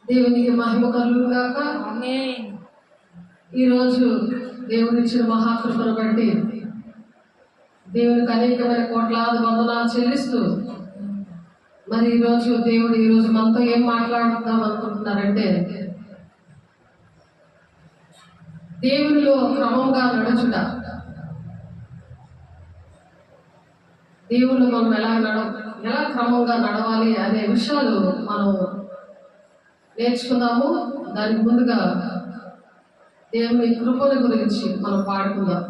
దేవునికి మహిమ కలుగును గాక. ఈరోజు దేవుడు ఇచ్చిన మహాకృపను బట్టి దేవునికి అనేకమైన కోట్లాది వందనాలు చెల్లిస్తూ మరి ఈరోజు మనతో ఏం మాట్లాడుతున్నాం అనుకుంటున్నారంటే, దేవునిలో క్రమంగా నడుచుట. దేవుళ్ళు మనం ఎలా క్రమంగా నడవాలి అనే విషయాలు మనం నేర్చుకుందాము. దానికి ముందుగా దేవుని కృపల గురించి మనం పాడుకుందాం.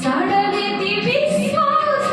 సడలితి విశ్వాస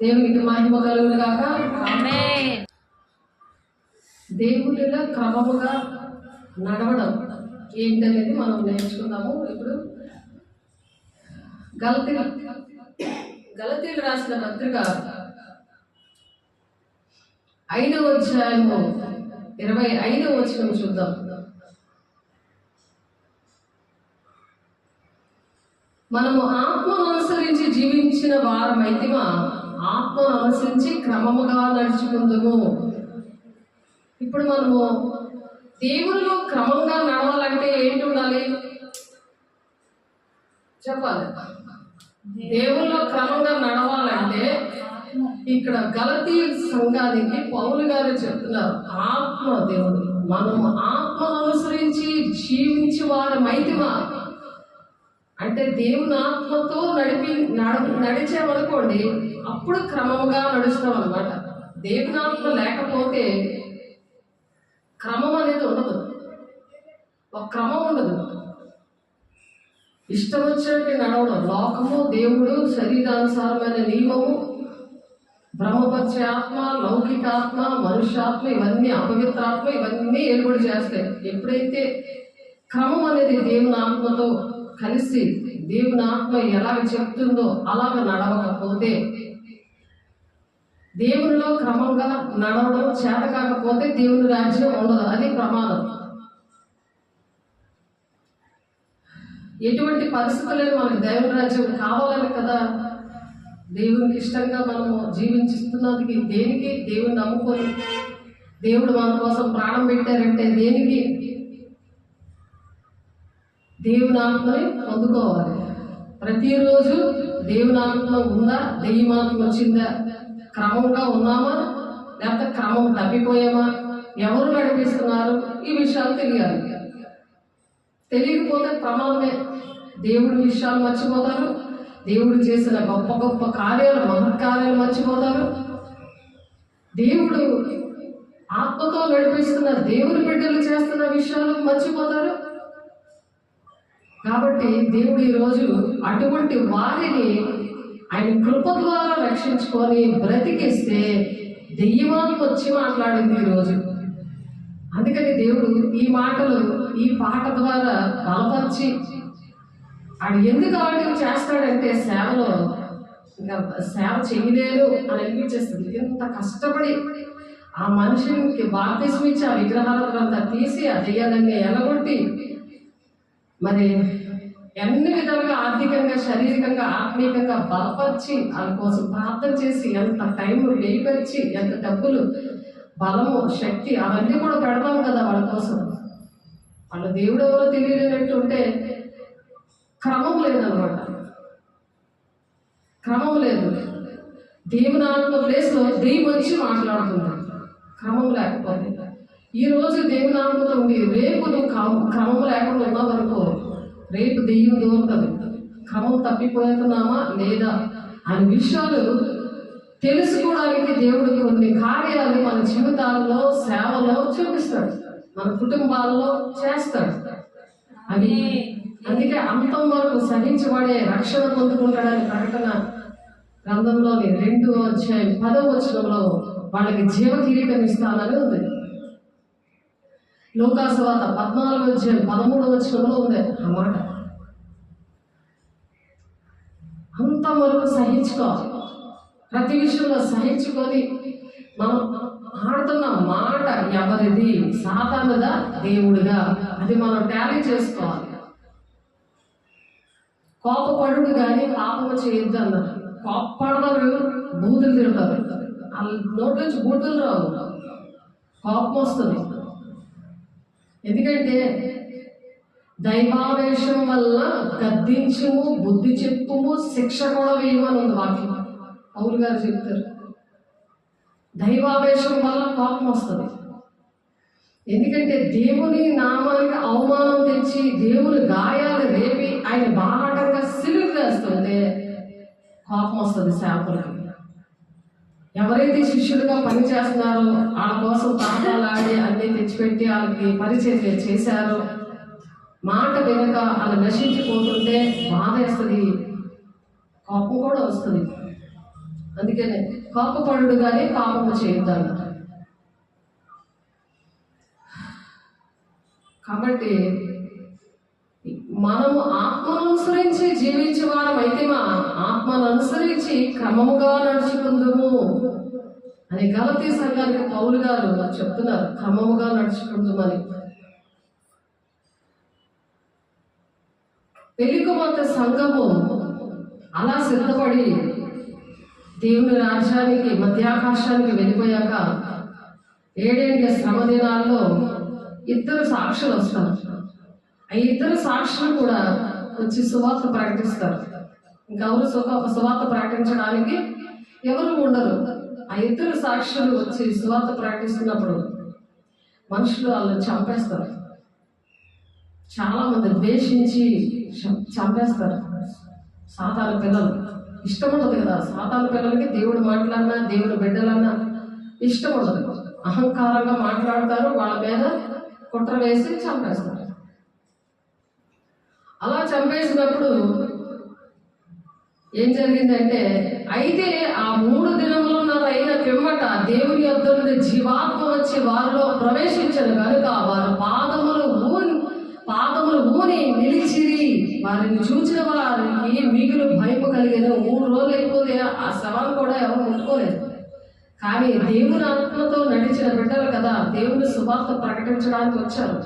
దేవునికి మహిమ కలుగును గాక. ఆమేన్. దేవునిలో క్రమముగా నడవడం ఏంటనేది మనం నేర్చుకుందాము. ఇప్పుడు గలతీలు రాసిన పత్రిక 5వ అధ్యాయము 25వ వచనం చూద్దాం. మనము ఆత్మను అనుసరించి జీవించిన వారమైతిమా, ఆత్మను అనుసరించి క్రమముగా నడుచుకుందాము. ఇప్పుడు మనము దేవునిలో క్రమంగా నడవాలంటే ఏంటి ఉండాలి చెప్పాలి. దేవునిలో క్రమంగా నడవాలంటే ఇక్కడ గలతీ సంఘానికి పౌలు గారు చెప్తున్నారు, ఆత్మ దేవుడు మనము ఆత్మను అనుసరించి జీవించి వారమైతిమా అంటే దేవుని ఆత్మతో నడిచామనుకోండి, అప్పుడు క్రమముగా నడుస్తాం అనమాట. దేవుని ఆత్మ లేకపోతే క్రమం అనేది ఉండదు, ఒక క్రమం ఉండదు. ఇష్టం వచ్చినట్టు నడవడం, లోకము, దేవుడు, శరీరానుసారమైన నియమము, బ్రహ్మపరిచే ఆత్మ, లౌకిక ఆత్మ, మనుష్యాత్మ, ఇవన్నీ అపవిత్రాత్మ, ఇవన్నీ ఏర్పాటు చేస్తాయి. ఎప్పుడైతే క్రమం అనేది దేవుని ఆత్మతో కలిసి దేవుని ఆత్మ ఎలాగ చెప్తుందో అలాగ నడవకపోతే, దేవునిలో క్రమంగా నడవడం చేత కాకపోతే దేవుని రాజ్యం ఉండదు. అది ప్రమాదం. ఎటువంటి పరిస్థితులను మనకు దేవుని రాజ్యం కావాలని కదా దేవునికి ఇష్టంగా మనము జీవించుతున్నది. దేనికి? దేవుని నమ్ముకొని దేవుడు మన కోసం ప్రాణం పెట్టారంటే దేనికి? దేవుని ఆత్మని పొందుకోవాలి. ప్రతిరోజు దేవుని ఆత్మ ఉందా, దెయ్యమాత్మ వచ్చిందా, క్రమంగా ఉన్నామా లేకపోతే క్రమం తప్పిపోయామా, ఎవరు నడిపిస్తున్నారు, ఈ విషయాలు తెలియాలి. తెలియకపోతే ప్రమాదమే. దేవుడి విషయాలు మర్చిపోతారు, దేవుడు చేసిన గొప్ప గొప్ప కార్యాలు, మహత్కార్యాలు మర్చిపోతారు. దేవుడు ఆత్మతో నడిపిస్తున్న దేవుని బిడ్డలు చేస్తున్న విషయాలు మర్చిపోతారు. కాబట్టి దేవుడు ఈరోజు అటువంటి వారిని ఆయన కృప ద్వారా రక్షించుకొని బ్రతికిస్తే దెయ్యమాత్మ వచ్చి మాట్లాడింది ఈరోజు. అందుకని దేవుడు ఈ మాటలు ఈ పాట ద్వారా బలపరిచి, ఆడు ఎందుకు ఆడు చేస్తాడంటే సేవలో ఇంకా సేవ చేయలేరు అని అనిపించేస్తుంది. ఎంత కష్టపడి ఆ మనిషికి బాప్తిస్మం ఇచ్చి ఆ విగ్రహాలంతా తీసి ఆ దెయ్యాలన్నీ ఎలగొట్టి మరి ఎన్ని విధాలుగా ఆర్థికంగా, శారీరకంగా, ఆత్మీయంగా బలపరిచి వాళ్ళ కోసం ప్రార్థన చేసి ఎంత టైం వేయిపరిచి ఎంత డబ్బులు, బలము, శక్తి అవన్నీ కూడా పెడతాం కదా వాళ్ళ కోసం. వాళ్ళ దేవుడు ఎవరో తెలియలేనట్టు ఉంటే క్రమం లేదనమాట. క్రమం లేదు. దేవుని ఆత్మ ప్లేస్లో దెయ్యం వచ్చి మాట్లాడుతుంది క్రమం లేకపోతే. ఈరోజు దేవుని ఆత్మతో ఉండి రేపు నువ్వు క్రమం లేకుండా ఉన్నావు అనుకో, రేపు దెయ్యం దూరుతుంది. క్రమం తప్పిపోతున్నామా లేదా అనే విషయాలు తెలుసుకోవడానికి దేవుడు కొన్ని కార్యాలు మన జీవితాల్లో, సేవలో చూపిస్తాడు, మన కుటుంబాల్లో చేస్తాడు. అది అందుకే అంతం వరకు సహించబడే రక్షణ పొందుకుంటాడని ప్రకటన గ్రంథంలోని 2వ అధ్యాయం 10వ వచనంలో వాళ్ళకి జీవ కిరీటం ఇస్తానని ఉంది. లోకాసువార్త 14వ అధ్యాయం 13వ వచనంలో ఉంది ఆ మాట. అంతం వరకు సహించుకోవాలి. ప్రతి విషయంలో సహించుకొని మనం ఆడుతున్న మాట ఎవరిది, సాతానుదా దేవుడిగా, అది మనం టాలీ చేసుకోవాలి. కోపపడు కానీ పాపము చేయొద్దు అన్నారు. కోపపడతారు, బూతులు తిడతారు, వాళ్ళ నోటి నుంచి బూతులు రావు, కోపం వస్తుంది. ఎందుకంటే దైవావేశం వల్ల గద్దించుము, బుద్ధి చెప్పుము, శిక్ష కూడా వేయమని ఉంది వాక్యం. పౌలు గారు చెప్తారు. దైవావేశం వల్ల కోపం వస్తుంది. ఎందుకంటే దేవుని నామానికి అవమానం తెచ్చి, దేవుని గాయాలు రేపి ఆయన బాహాటంగా సిలువ వేస్తుంటే కోపం వస్తుంది సేవకులకి. ఎవరైతే శిష్యులుగా పనిచేస్తున్నారో వాళ్ళ కోసం తాటాలు ఆడి అన్నీ తెచ్చిపెట్టి వాళ్ళకి పరిచయం చేశారో, మాట వెనుక వాళ్ళు నశించిపోతుంటే బాధ వేస్తుంది, కోపం కూడా వస్తుంది. అందుకనే కోపపడు కానీ పాపము చేయొద్దాను. కాబట్టి మనము ఆత్మను అనుసరించి జీవించే వారం అయితే మా ఆత్మను అనుసరించి క్రమముగా నడుచుకుందుము అని గలతీ సంఘానికి పౌలు గారు చెప్తున్నారు. క్రమముగా నడుచుకుందామని. పెళ్లి కుమార్తె సంఘము అలా సిద్ధపడి దేవుని రాజ్యానికి మధ్యాకాశానికి వెళ్ళిపోయాక 7 ఏళ్ల శ్రమ దినాల్లో 2 సాక్షులు వస్తారు. ఆ 2 సాక్షులు కూడా వచ్చి సువార్త ప్రకటిస్తారు. ఇంకెవరు సువార్త ప్రకటించడానికి ఎవరు ఉండరు. ఆ 2 సాక్షులు వచ్చి సువార్త ప్రకటిస్తున్నప్పుడు మనుషులు వాళ్ళని చంపేస్తారు. చాలా మంది ద్వేషించి చంపేస్తారు. సాతాను పిల్లలు ఇష్టం ఉండదు కదా. సాతాను పిల్లలకి దేవుడు మాట్లాడినా దేవుడు బిడ్డలన్నా ఇష్టం ఉండదు. అహంకారంగా మాట్లాడతారు, వాళ్ళ మీద కుట్ర వేసి చంపేస్తారు. అలా చంపేసినప్పుడు ఏం జరిగిందంటే, అయితే ఆ 3 దినములున్నర అయిన పిమ్మట దేవుని యొద్ద నుండి జీవాత్మ వచ్చి వారిలో ప్రవేశించను కనుక వారు పాదములు ఊని నిలిచిరి. వారిని చూసిన వారికి మిగులు భయము కలిగిన. 3 రోజులు అయిపోతే ఆ శవాన్ని కూడా ఎవరు ముట్టుకోలేదు. కానీ దేవుని ఆత్మతో నడిచిన బిడ్డలు కదా, దేవుని సువార్త ప్రకటించడానికి వచ్చారు.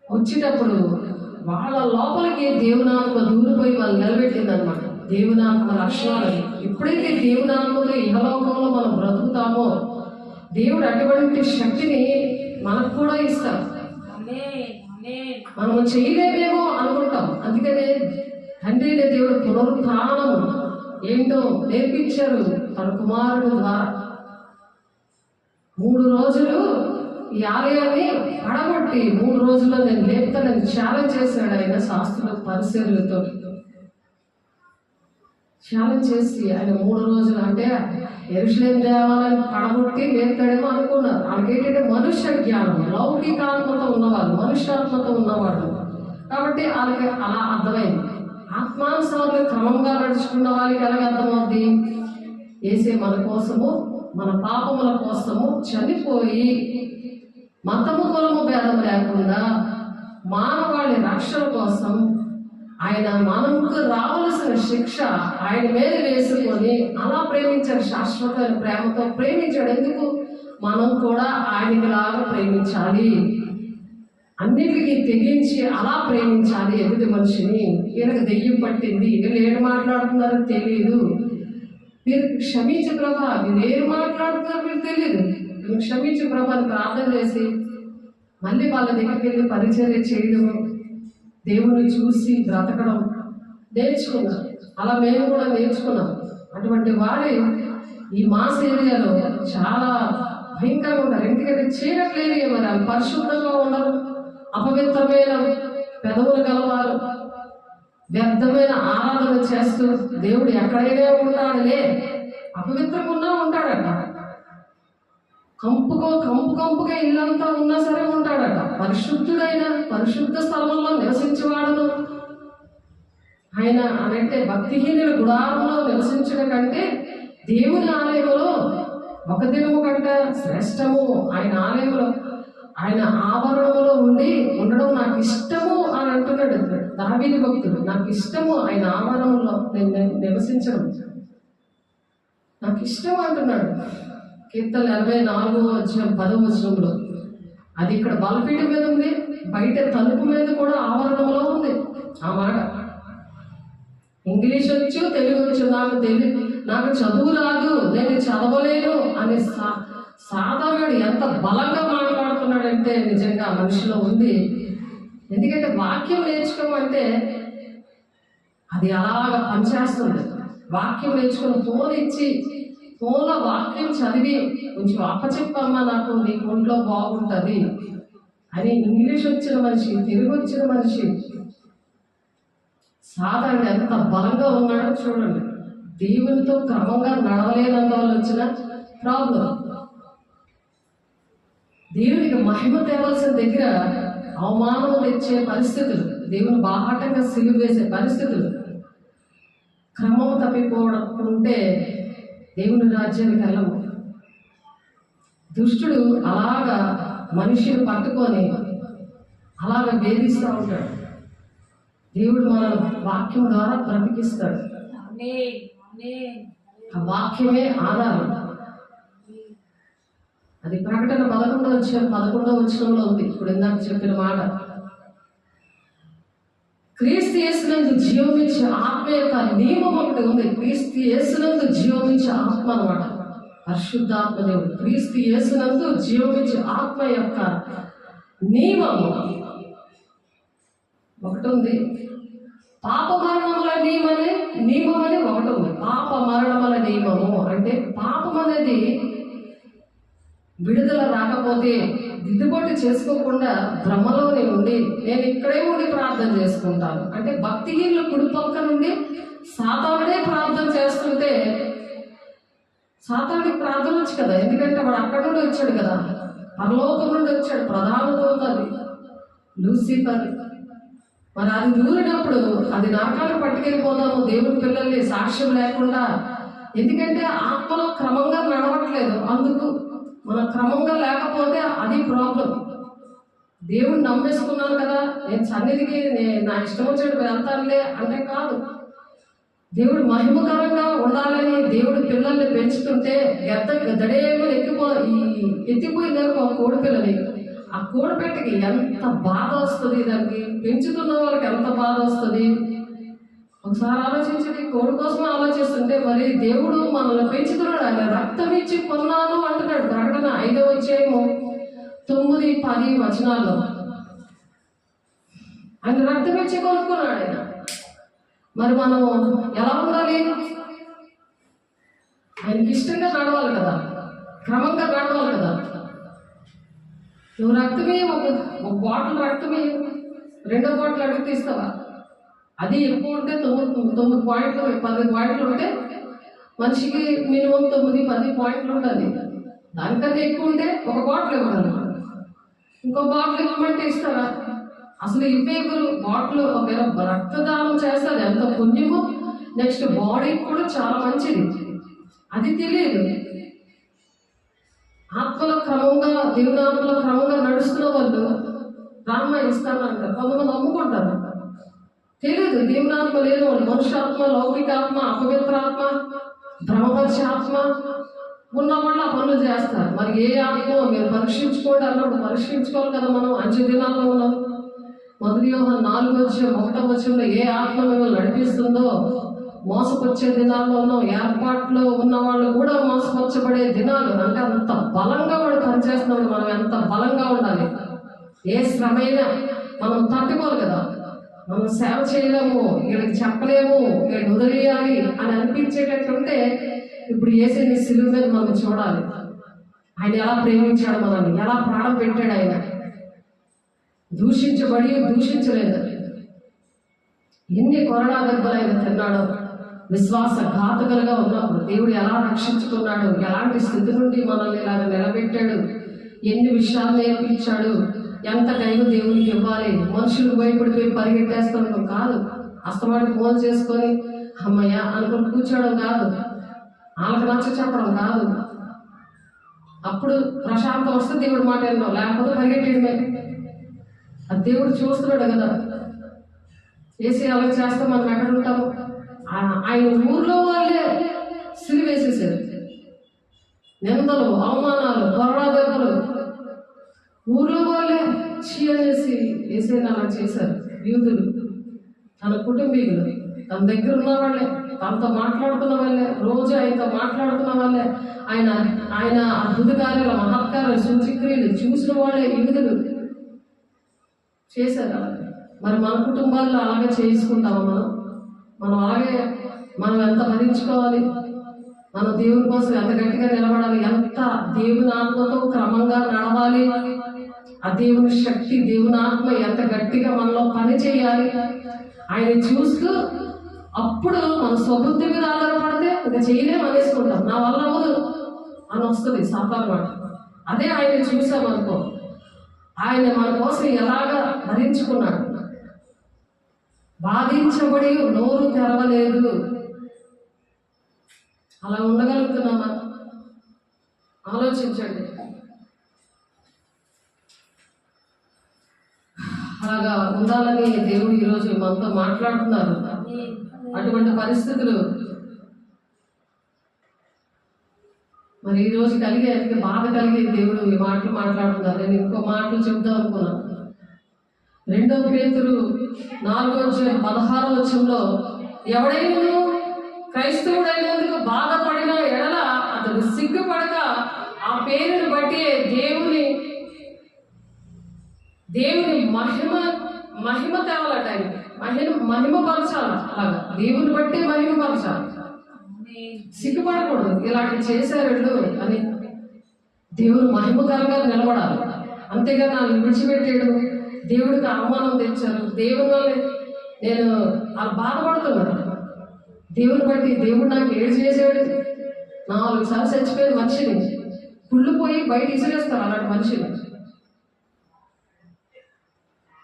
వచ్చేటప్పుడు వాళ్ళ లోపలికి దేవునాత్మ దూరిపోయి వాళ్ళు నిలబెట్టింది అనమాట. దేవునాత్మ లక్షణాలు ఎప్పుడైతే దేవునాత్మతో ఇహలోకంలో మనం బ్రతుకుతామో దేవుడు అటువంటి శక్తిని మనకు కూడా ఇస్తాడు. మనం చేయలేమేమో అనుకుంటాం. అందుకనే తండ్రి దేవుడు పునరుత్థానము ఏంటో నేర్పించారు తన కుమారుడు ద్వారా. 3 రోజులు ఈ ఆలయాన్ని పడగొట్టి 3 రోజుల్లో నేను లేపుతానని ఛాలెంజ్ చేశాడు ఆయన. శాస్త్రుల పరిశీలనతో ఛాలెంజ్ చేసి ఆయన 3 రోజులు అంటే యెరూషలేం దేవాలయాన్ని పడగొట్టి లేపుతాడేమో అనుకున్నారు. వాళ్ళకేంటంటే మనుష్య జ్ఞానం, లౌకికాత్మతో ఉన్నవాళ్ళు, మనుష్యాత్మతో ఉన్నవాళ్ళు. కాబట్టి వాళ్ళకి అలా అర్థమైంది. ఆత్మానుసారులు క్రమంగా నడుచుకున్న వాళ్ళకి ఎలాగ అర్థమవుద్ది? యేసే మన కోసము, మన పాపముల కోసము చనిపోయి మతము కులము భేదం లేకుండా మానవాళి రక్షణ కోసం ఆయన మనకు రావలసిన శిక్ష ఆయన మీద వేసుకొని అలా ప్రేమించాడు. శాశ్వతమైన ప్రేమతో ప్రేమించాడు. ఎందుకు? మనం కూడా ఆయనకి లాగా ప్రేమించాలి, అన్నిటికీ తెగించి అలా ప్రేమించాలి ఎదుటి మనిషిని. ఈయనకు దెయ్యం పట్టింది, వీళ్ళు ఏం మాట్లాడుతున్నారో తెలియదు, మీరు క్షమించు ప్రభా, మీరు ఏం మాట్లాడుతున్నారో మీరు తెలియదు, మీరు క్షమించు ప్రభా అని ప్రార్థన చేసి మళ్ళీ వాళ్ళ దగ్గరికి వెళ్ళి పరిచర్య చేయడం, దేవుని చూసి బ్రతకడం నేర్చుకున్నాం. అలా మేము కూడా నేర్చుకున్నాం. అటువంటి వారి ఈ మాస్ ఏరియాలో చాలా భయంకరంగా ఉన్నారు. ఎందుకంటే చీకట్లేదు, మరి వాళ్ళు పరిశుద్ధంగా ఉండరు, అపవిత్రమైన పెదవులు గలవారు, వ్యర్థమైన ఆరాధన చేస్తూ దేవుడు ఎక్కడైనా ఉంటాడులే, అపవిత్రంగా ఉంటాడట. కంపుగా ఇల్లంతా ఉన్నా సరే ఉంటాడట. పరిశుద్ధుడైన పరిశుద్ధ స్థలంలో నివసించేవాడను ఆయన అనంటే భక్తిహీనుల గుడారంలో నివసించడం కంటే దేవుని ఆలయంలో 1 దినము కంటే శ్రేష్టము. ఆయన ఆలయంలో ఆయన ఆవరణలో ఉండడం నాకు ఇష్టము అని అంటున్నాడు దావీదు భక్తుడు. నాకు ఇష్టము ఆయన ఆవరణలో నేను నివసించడం నాకు ఇష్టం అంటున్నాడు. కీర్తన 44:10 అది ఇక్కడ బలపీఠం మీద ఉంది, బయట తలుపు మీద కూడా ఆవరణంలో ఉంది ఆ మాట. ఇంగ్లీష్ వచ్చు, తెలుగు వచ్చు, నాకు చదువు రాదు, నేను చదవలేను అని సాధారణుడు ఎంత బలంగా మాట్లాడుతున్నాడంటే నిజంగా మనిషిలో ఉంది. ఎందుకంటే వాక్యం నేర్చుకోమంటే అది అలాగా పనిచేస్తుంది. వాక్యం నేర్చుకుని ఫోన్ ఇచ్చి ఫోన్లో వాక్యం చదివి కొంచెం అప్పచెప్పమ్మా, నాకు నీ ఒంట్లో బాగుంటుంది అని ఇంగ్లీష్ వచ్చిన మనిషి, తెలుగు వచ్చిన మనిషి సాధారణ ఎంత బలంగా ఉన్నాడో చూడండి. దేవునితో క్రమంగా నడవలేనందువల్ల వచ్చిన ప్రాబ్లం. దేవునికి మహిమ తేవాల్సిన దగ్గర అవమానం తెచ్చే పరిస్థితులు, దేవుని బాహాటంగా సిలువ వేసే పరిస్థితులు, క్రమం తప్పిపోవడం ఉంటే దేవుని రాజ్యానికి వెళ్ళము. దుష్టుడు అలాగా మనిషిని పట్టుకొని అలాగా వేధిస్తూ ఉంటాడు. దేవుడు మన వాక్యం ద్వారా బ్రతికిస్తాడు. ఆ వాక్యమే ఆధారం. అది ప్రకటన 11వ వచనంలో ఉంది. ఇప్పుడు ఇందాక చెప్పిన మాట, క్రీస్తు యేసునందు జీవమిచ్చే ఆత్మ యొక్క నియమం ఒకటి ఉంది. క్రీస్తు యేసునందు జీవమిచ్చే ఆత్మ అన్నమాట, పరిశుద్ధాత్మ దేవుడు. క్రీస్తు యేసునందు జీవమిచ్చే ఆత్మ యొక్క నియమము ఒకటి ఉంది. పాప మరణముల నియమం అని ఒకటి ఉంది. పాప మరణముల నియమము అంటే పాపం అనేది విడుదల రాకపోతే దిద్దుబాటు చేసుకోకుండా భ్రమలోనే ఉండి నేను ఇక్కడే ఉండి ప్రార్థన చేసుకుంటాను అంటే భక్తిహీనులు కుడి పక్క నుండి సాతానుడే ప్రార్థన చేస్తుంటే, సాతానుడికి ప్రార్థన వచ్చు కదా, ఎందుకంటే వాడు అక్కడ నుండి వచ్చాడు కదా, పరలోకం నుండి వచ్చాడు. ప్రధాన దూత అది లూసిఫర్. మరి అది దూరినప్పుడు అది నరకానికి పట్టుకెళ్ళిపోదాము దేవుని పిల్లల్ని సాక్ష్యం లేకుండా. ఎందుకంటే ఆత్మలో క్రమంగా నడవట్లేదు. అందుకు మనం క్రమంగా లేకపోతే అది ప్రాబ్లం. దేవుడిని నమ్మేసుకున్నాను కదా, నేను సన్నిధికి నా ఇష్టం వచ్చినట్టు వెళ్తానులే అంటే కాదు. దేవుడు మహిమకరంగా ఉండాలని దేవుడి పిల్లల్ని పెంచుతుంటే దడేమో ఎత్తిపోయిందనుకో కోడి పిల్లని, ఆ కోడి పెట్టకి ఎంత బాధ వస్తుంది, దానికి పెంచుతున్న వాళ్ళకి ఎంత బాధ వస్తుంది. ఒకసారి ఆలోచించండి. కోడి కోసం ఆలోచిస్తుంటే మరి దేవుడు మనల్ని పెంచుతున్నాడు. ఆయన రక్తం ఇచ్చి కొన్నాను అంటున్నాడు. ప్రకటన 5వ అధ్యాయము 9, 10 వచనాల్లో ఆయన రక్తం ఇచ్చి కొనుక్కున్నాడు ఆయన. మరి మనం ఎలా ఉండాలి? ఆయనకి ఇష్టంగా నడవాలి కదా, క్రమంగా నడవాలి కదా. నువ్వు రక్తమే ఒక బాటిల్ రక్తమే 2వ బాటిల్ అడిగి తీస్తావా? అది ఎక్కువ ఉంటే 9 పాయింట్లు 10 పాయింట్లు ఉంటే మనిషికి మినిమం 9-10 పాయింట్లు ఉంటుంది. దానికన్నా ఎక్కువ ఉంటే ఒక బాటిల్ ఇవ్వాలి, ఇంకో బాటిల్ ఇవ్వమంటే ఇస్తారా? అసలు ఇవ్వేగురు బాటిల్ ఒకవేళ రక్తదానం చేస్తారు ఎంత పుణ్యమో, నెక్స్ట్ బాడీకి కూడా చాలా మంచిది. అది తెలియదు. ఆత్మలో క్రమంగా దేవుని ఆత్మలో క్రమంగా నడుస్తున్న వాళ్ళు రామ్మ ఇస్తానంటారు. కొంతమంది అమ్ముకుంటారు. తెలియదు దేవుని ఆత్మ లేదు వాళ్ళు. మనుష్యాత్మ, లౌకికాత్మ, అపవిత్రాత్మ, భ్రమపరిచే ఆత్మ ఉన్న వాళ్ళు ఆ పనులు చేస్తారు. మరి ఏ ఆత్మ మీరు పరీక్షించుకోండి అన్నప్పుడు పరీక్షించుకోవాలి కదా. మనం అంచె దినాల్లో ఉన్నాం. 1 యోహాను 4:1 వచనంలో ఏ ఆత్మ మిమ్మల్ని నడిపిస్తుందో మోసపరిచే దినాల్లో ఉన్నాం. ఏర్పాట్లో ఉన్న వాళ్ళు కూడా మోసపరచబడే దినాలు. అంటే అంత బలంగా వాడు పనిచేస్తున్నాడు. మనం ఎంత బలంగా ఉండాలి. ఏ శ్రమైనా మనం తట్టుకోవాలి కదా. మనం సేవ చేయలేము, వీళ్ళకి చెప్పలేము, వీళ్ళని వదిలేయాలి అని అనిపించేటట్టుంటే ఇప్పుడు యేసుని శిలువ మీద మనం చూడాలి. ఆయన ఎలా ప్రేమించాడు మనల్ని, ఎలా ప్రాణం పెట్టాడు. ఆయన దూషించబడి దూషించలేదు. ఎన్ని కొరడా దెబ్బలు ఆయన తిన్నాడో. విశ్వాస ఘాతకులుగా ఉన్నప్పుడు దేవుడు ఎలా రక్షించుకున్నాడు, ఎలాంటి స్థితి నుండి మనల్ని ఇలాగ నిలబెట్టాడు, ఎన్ని విషయాలు నేర్పించాడు. ఎంత టైం దేవునికి ఇవ్వాలి. మనుషులు భయపడిపోయి పరిగెట్టేస్తాం కాదు. అస్తమానికి ఫోన్ చేసుకొని అమ్మయ్య అనుకుని కూర్చోవడం కాదు. వాళ్ళకి నచ్చ చెప్పడం కాదు. అప్పుడు ప్రశాంతం వస్తే దేవుడు మాట విన్నాం, లేకపోతే పరిగెట్టేయడమే. అది దేవుడు చూస్తున్నాడు కదా. వేసి అలా చేస్తే మనం ఎక్కడ ఉంటాము? ఆయన ఊర్లో వాళ్ళే సిలివేసేసారు. నిందలు, అవమానాలు, కొరడా దెబ్బలు ఊర్లో వాళ్ళే చీ అనేసి వేసేది అలా చేశారు. యూదులు, తన కుటుంబీకులు, తన దగ్గర ఉన్న వాళ్ళే, తనతో మాట్లాడుతున్న వాళ్ళే, రోజు ఆయనతో మాట్లాడుతున్న వాళ్ళే, ఆయన అద్భుత కార్యాలు, మహత్కార్యాలు, సూచక్రియలు చూసిన వాళ్ళే యూదులు చేశారు అలాగే. మరి మన కుటుంబాల్లో అలాగే చేసుకుంటామా? మనం అలాగే మనం ఎంత భరించుకోవాలి? మనం దేవుని కోసం ఎంత గట్టిగా నిలబడాలి? ఎంత దేవుని ఆత్మతో క్రమంగా నడవాలి? ఆ దేవుని శక్తి, దేవుని ఆత్మ ఎంత గట్టిగా మనలో పని చేయాలి? ఆయన చూస్తూ అప్పుడు మన స్వబుద్ధి మీద ఆధారపడితే ఇంకా చేయలేము అనేసుకుంటాం. నా వల్ల అవ్వదు అని వస్తుంది సాతాను మాట. అదే ఆయన చూసామనుకో, ఆయన మన కోసం ఎలాగా భరించుకున్నాడు. బాధించబడి నోరు తెరవలేదు. అలా ఉండగలుగుతున్నామా? ఆలోచించండి. అలాగా ఉండాలని దేవుడు ఈరోజు మనతో మాట్లాడుతున్నారు. అటువంటి పరిస్థితులు మరి ఈ రోజు కలిగే బాధ కలిగే దేవుడు ఈ మాటలు మాట్లాడుతున్నారు. నేను ఇంకో మాటలు చెప్దాం అనుకున్నాను. 2 పేతురు 4:16 ఎవడైనా క్రైస్తవుడైనందుకు బాధపడిన ఎడల అతడు సిగ్గుపడక ఆ పేరుని బట్టి దేవుని మహిమ తేవాలట. మహిమపరచాలి. అలాగా దేవుని బట్టి మహిమపరచాలి. సిగ్గుపడకూడదు. ఇలాంటి చేశారు అని దేవుడు మహిమకరంగా నిలబడాలి. అంతేగాని నన్ను విడిచిపెట్టాడు, దేవుడికి అవమానం తెచ్చారు, దేవుని వల్ల నేను అలా బాధపడుతున్నాను. దేవుని బట్టి దేవుడు నాకు ఏడు చేసాడు. 4 సార్లు చచ్చిపోయిన మనిషిని కుళ్ళిపోయి బయట ఇసిరేస్తారు. అలాంటి మనిషిని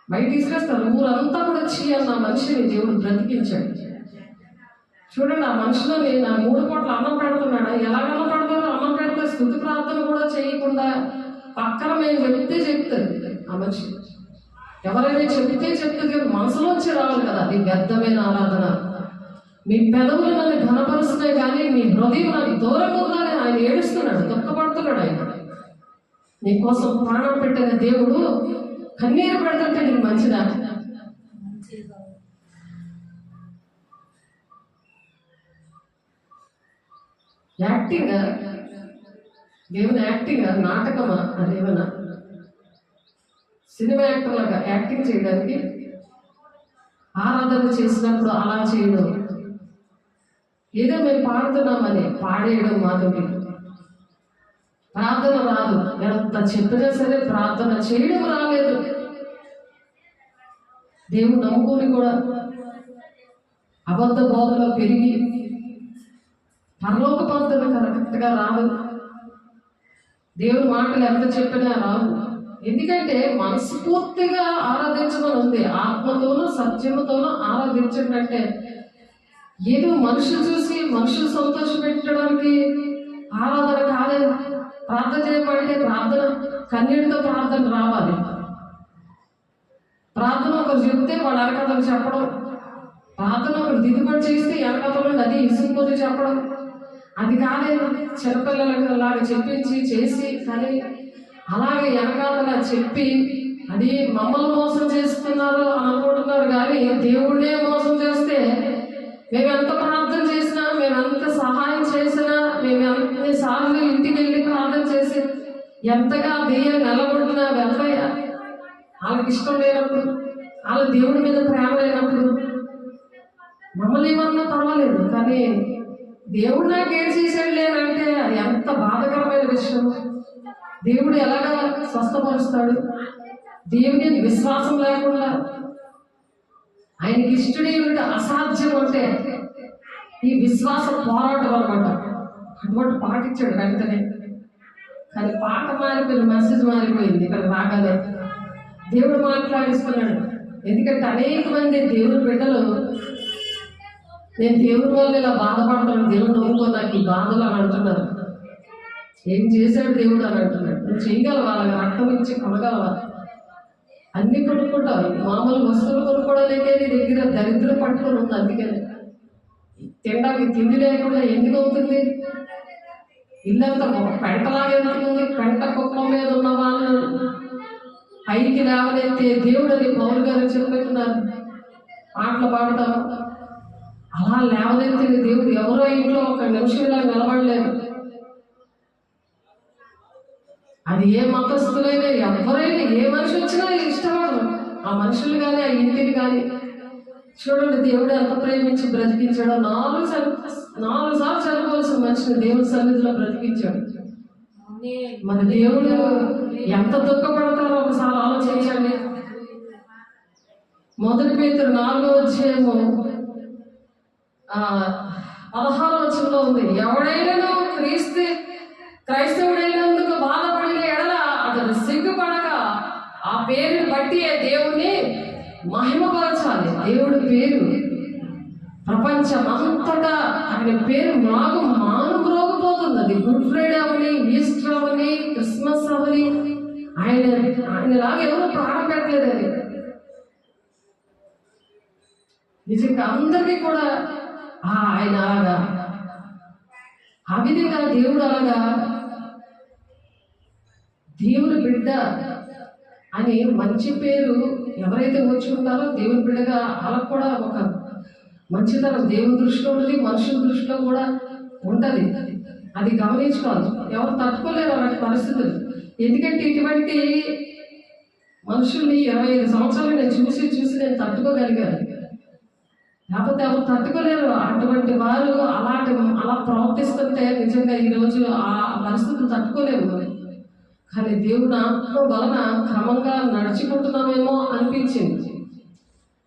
బయట ఇసిరేస్తారు. ఊరంతా కూడా అన్న మనిషిని దేవుడు బ్రతికించాడు. చూడండి, ఆ మనిషిలోని నా 3 పూట్ల అన్నం పెడుతున్నాడు. ఎలాగన్నా పెడతారో అన్నం పెడితే స్తుతి ప్రార్థన కూడా చేయకుండా పక్కన మేము చెప్తుంది ఆ మనిషి. ఎవరైనా చెప్తుంది కదా, మనసులోంచి రావాలి కదా. అది వ్యర్థమైన ఆరాధన. మీ పెదవులు నన్ను ఘనపరుస్తున్నాయి కానీ మీ హృదయం నాకు దూరంగా ఉందని ఆయన ఏడుస్తున్నాడు, దుఃఖపడుతున్నాడు. ఆయన నీకోసం ప్రాణం పెట్టిన దేవుడు కన్నీరు పెడుతుంటే నీకు మంచిదా? యాక్టింగ్ దేవుని యాక్టింగ్ నాటకమా? అదేమన్నా సినిమా యాక్టర్లాగా యాక్టింగ్ చేయడానికి ఆరాధన చేసినప్పుడు అలా చేయడం, ఏదో మేము పాడుతున్నామని పాడేయడం మాధవి. ప్రార్థన రాదు. ఎంత చెప్పినా సరే ప్రార్థన చేయడం రాలేదు. దేవుడు నమ్ముకొని కూడా అబద్ధ బోధలో పెరిగి పరలోక పద్ధతి కరెక్ట్గా రాదు. దేవుని మాటలు ఎంత చెప్పినా రావు. ఎందుకంటే మనస్ఫూర్తిగా ఆరాధించమని ఉంది. ఆత్మతోనూ సత్యముతోనూ ఆరాధించండి అంటే ఏదో మనుషులు చూసి మనుషులు సంతోష పెట్టడానికి ఆరాధన కాలేదు. ప్రార్థన చేయమంటే ప్రార్థన కన్నీటితో ప్రార్థన రావాలి. ప్రార్థన ఒకరు చెప్తే వాళ్ళ వెనకథలు చెప్పడం, ప్రార్థన ఒకరు దిద్దుబాటు చేస్తే వెనకథలు అది ఇసుకుపోతే చెప్పడం, అది కాలేదు. చిన్నపిల్లలకు లాగా చెప్పించి చేసి కానీ అలాగే వెనకాతలా చెప్పి అది మమ్మల్ని మోసం చేస్తున్నారు అని అనుకుంటున్నారు. కానీ దేవుడే మోసం చేస్తే మేము ఎంత ప్రార్థన చేసినా, మేము ఎంత సహాయం చేసినా, మేము ఎన్నిసార్లు ఇంటికి వెళ్ళి ప్రార్థన చేసి ఎంతగా దెయ్యం నిలబడుతున్నా వెళ్తాయ వాళ్ళకి ఇష్టం లేనప్పుడు, వాళ్ళ దేవుడి మీద ప్రేమ లేనప్పుడు మమ్మల్ని ఏమన్నా పర్వాలేదు. కానీ దేవుడు నాకు ఏం చేసాడు లేనంటే అది ఎంత బాధకరమైన విషయం. దేవుడు ఎలాగా స్వస్థపరుస్తాడు? దేవుని విశ్వాసం లేకుండా ఆయనకి ఇష్టడే ఉంటే అసాధ్యం అంటే ఈ విశ్వాసం పోరాటం అనమాట. అటువంటి పాటించాడు వెంటనే. కానీ పాట మారిపోయింది, మెసేజ్ మారిపోయింది. ఇక్కడ రాగానే దేవుడు మాట్లాడిస్తున్నాడు. ఎందుకంటే అనేక మంది దేవుని బిడ్డలు నేను దేవుని వల్ల ఇలా బాధపడతాను, దేవుడు నమ్ముకో నాకు ఈ బాధలు అని అంటున్నారు. ఏం చేశాడు దేవుడు అని అంటున్నాడు. నువ్వు చేయగలవా? వాళ్ళకి రక్తం ఇచ్చి కొనగలవా? అన్ని కొనుక్కుంటావు. మామూలు వస్తువులు కొనుక్కోవడానికే నీ దగ్గర దరిద్రం పట్టుకొని ఉంది. అందుకని తినడానికి తిండి లేకుండా ఎందుకు అవుతుంది? ఇల్లంతా పెంటలాగా ఎందుకుంది? పెంట కుప్పం మీద ఉన్న వాళ్ళు పైకి లేవనెత్తే దేవుడు అని పౌరు గారు చెప్పుతున్నారు. పాటలు పాడతారు. అలా లేవనెత్తిన దేవుడు ఎవరో ఇంట్లో ఒక నిమిషంలో నిలబడలేదు. అది ఏ మతస్థులైనా ఎవరైనా ఏ మనిషి వచ్చినా ఇష్టపడరు ఆ మనుషులు కానీ ఆ ఇంటిని కానీ. చూడండి దేవుడు ఎంత ప్రేమించి బ్రతికించాడో. 4 సార్లు చనిపోవాల్సిన మనిషిని దేవుడి సన్నిధిలో బ్రతికించాడు. మన దేవుడు ఎంత దుఃఖపడతారో ఒకసారి ఆలోచించండి. 1 పేతురు 4:16 ఉంది. ఎవడైనా క్రైస్తవుడైనందుకు బాధపడిన ఎడల అతను సిగ్గుపడక ఆ పేరుని బట్టి దేవుణ్ణి మహిమపరచాలి. దేవుడి పేరు ప్రపంచమంతటా ఆయన పేరు మానుమ్రోగిపోతుంది. అది గుడ్ ఫ్రైడే అవని, ఈస్టర్ అవని, క్రిస్మస్ అవని, ఆయనలాగా ఎవరు ప్రాణం పెట్టలేదు. అది నిజంగా అందరికీ కూడా ఆయన అలాగా, ఆ విధంగా దేవుడు అలాగా దేవుని బిడ్డ అని మంచి పేరు ఎవరైతే వచ్చుకుంటారో దేవుని బిడ్డగా అలా కూడా ఒక మంచితనం దేవుని దృష్టిలో ఉన్నది, మనుషుల దృష్టిలో కూడా ఉంటుంది. అది గమనించుకోవాలి. ఎవరు తట్టుకోలేరు అలాంటి పరిస్థితులు. ఎందుకంటే ఇటువంటి మనుషుల్ని 25 సంవత్సరాలు నేను చూసి నేను తట్టుకోగలిగాను. లేకపోతే ఎవరు తట్టుకోలేరు. అటువంటి వారు అలా ప్రవర్తిస్తుంటే నిజంగా ఈరోజు ఆ పరిస్థితులు తట్టుకోలేము. కానీ దేవుని ఆత్మ వలన క్రమంగా నడుచుకుంటున్నామేమో అనిపించింది.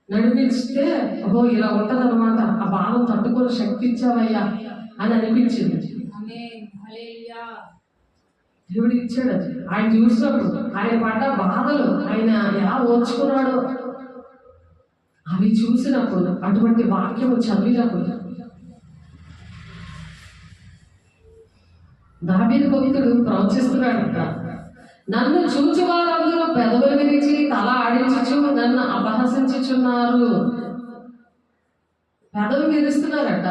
నడిపిస్తే ఓహో ఇలా ఉంటదన్నమాట, ఆ బాధను తట్టుకునే శక్తి ఇచ్చావయ్యా అని అనిపించింది. దేవుడు ఇచ్చాడు. అది ఆయన చూసినప్పుడు ఆయన పడ్డ బాధలు ఆయన ఎలా ఓర్చుకున్నాడో అవి చూసినప్పుడు, అటువంటి వాక్యం చదివినప్పుడు దావీదు భక్తుడు ప్రవచిస్తున్నాడు. నన్ను చూచి వారందరూ పెదవులు విరిచి తల ఆడించుచు నన్ను అపహసించుచున్నారు. పెదవి విరుస్తున్నారట,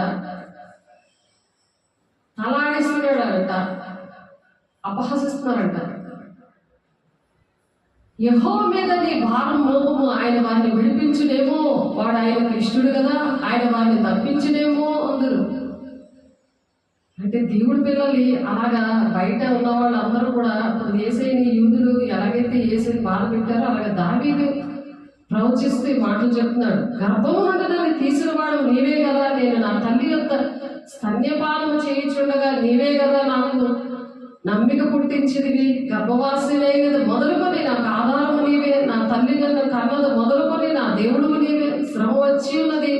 తల ఆడిస్తున్నాడట, అపహసిస్తున్నారట. యెహోవా మీద నీ భారం మోపము, ఆయన వారిని విడిపించునేమో, వాడు ఆయనకు ఇష్టడు కదా, ఆయన వారిని తప్పించునేమో అందరూ. అంటే దేవుడి పిల్లలు అలాగా బయట ఉన్న వాళ్ళందరూ కూడా యేసయ్యని యూదులు ఎలాగైతే యేసయ్యని బాధ పెట్టారో అలాగే దావీదు ప్రవచిస్తూ మాటలు చెప్తున్నాడు. గర్భము నుండి నన్ను తీసిన వాడు నీవే కదా, నేను నా తల్లి యొక్క స్తన్యపానం చేయించుండగా నీవే కదా నాకు నమ్మిక పుట్టించినవి. గర్భవాసినైనది మొదలుకొని నాకు ఆధారము నీవే, నా తల్లి నన్ను కన్నది మొదలుకొని నా దేవుడు నీవే. శ్రమ వచ్చి ఉన్నది,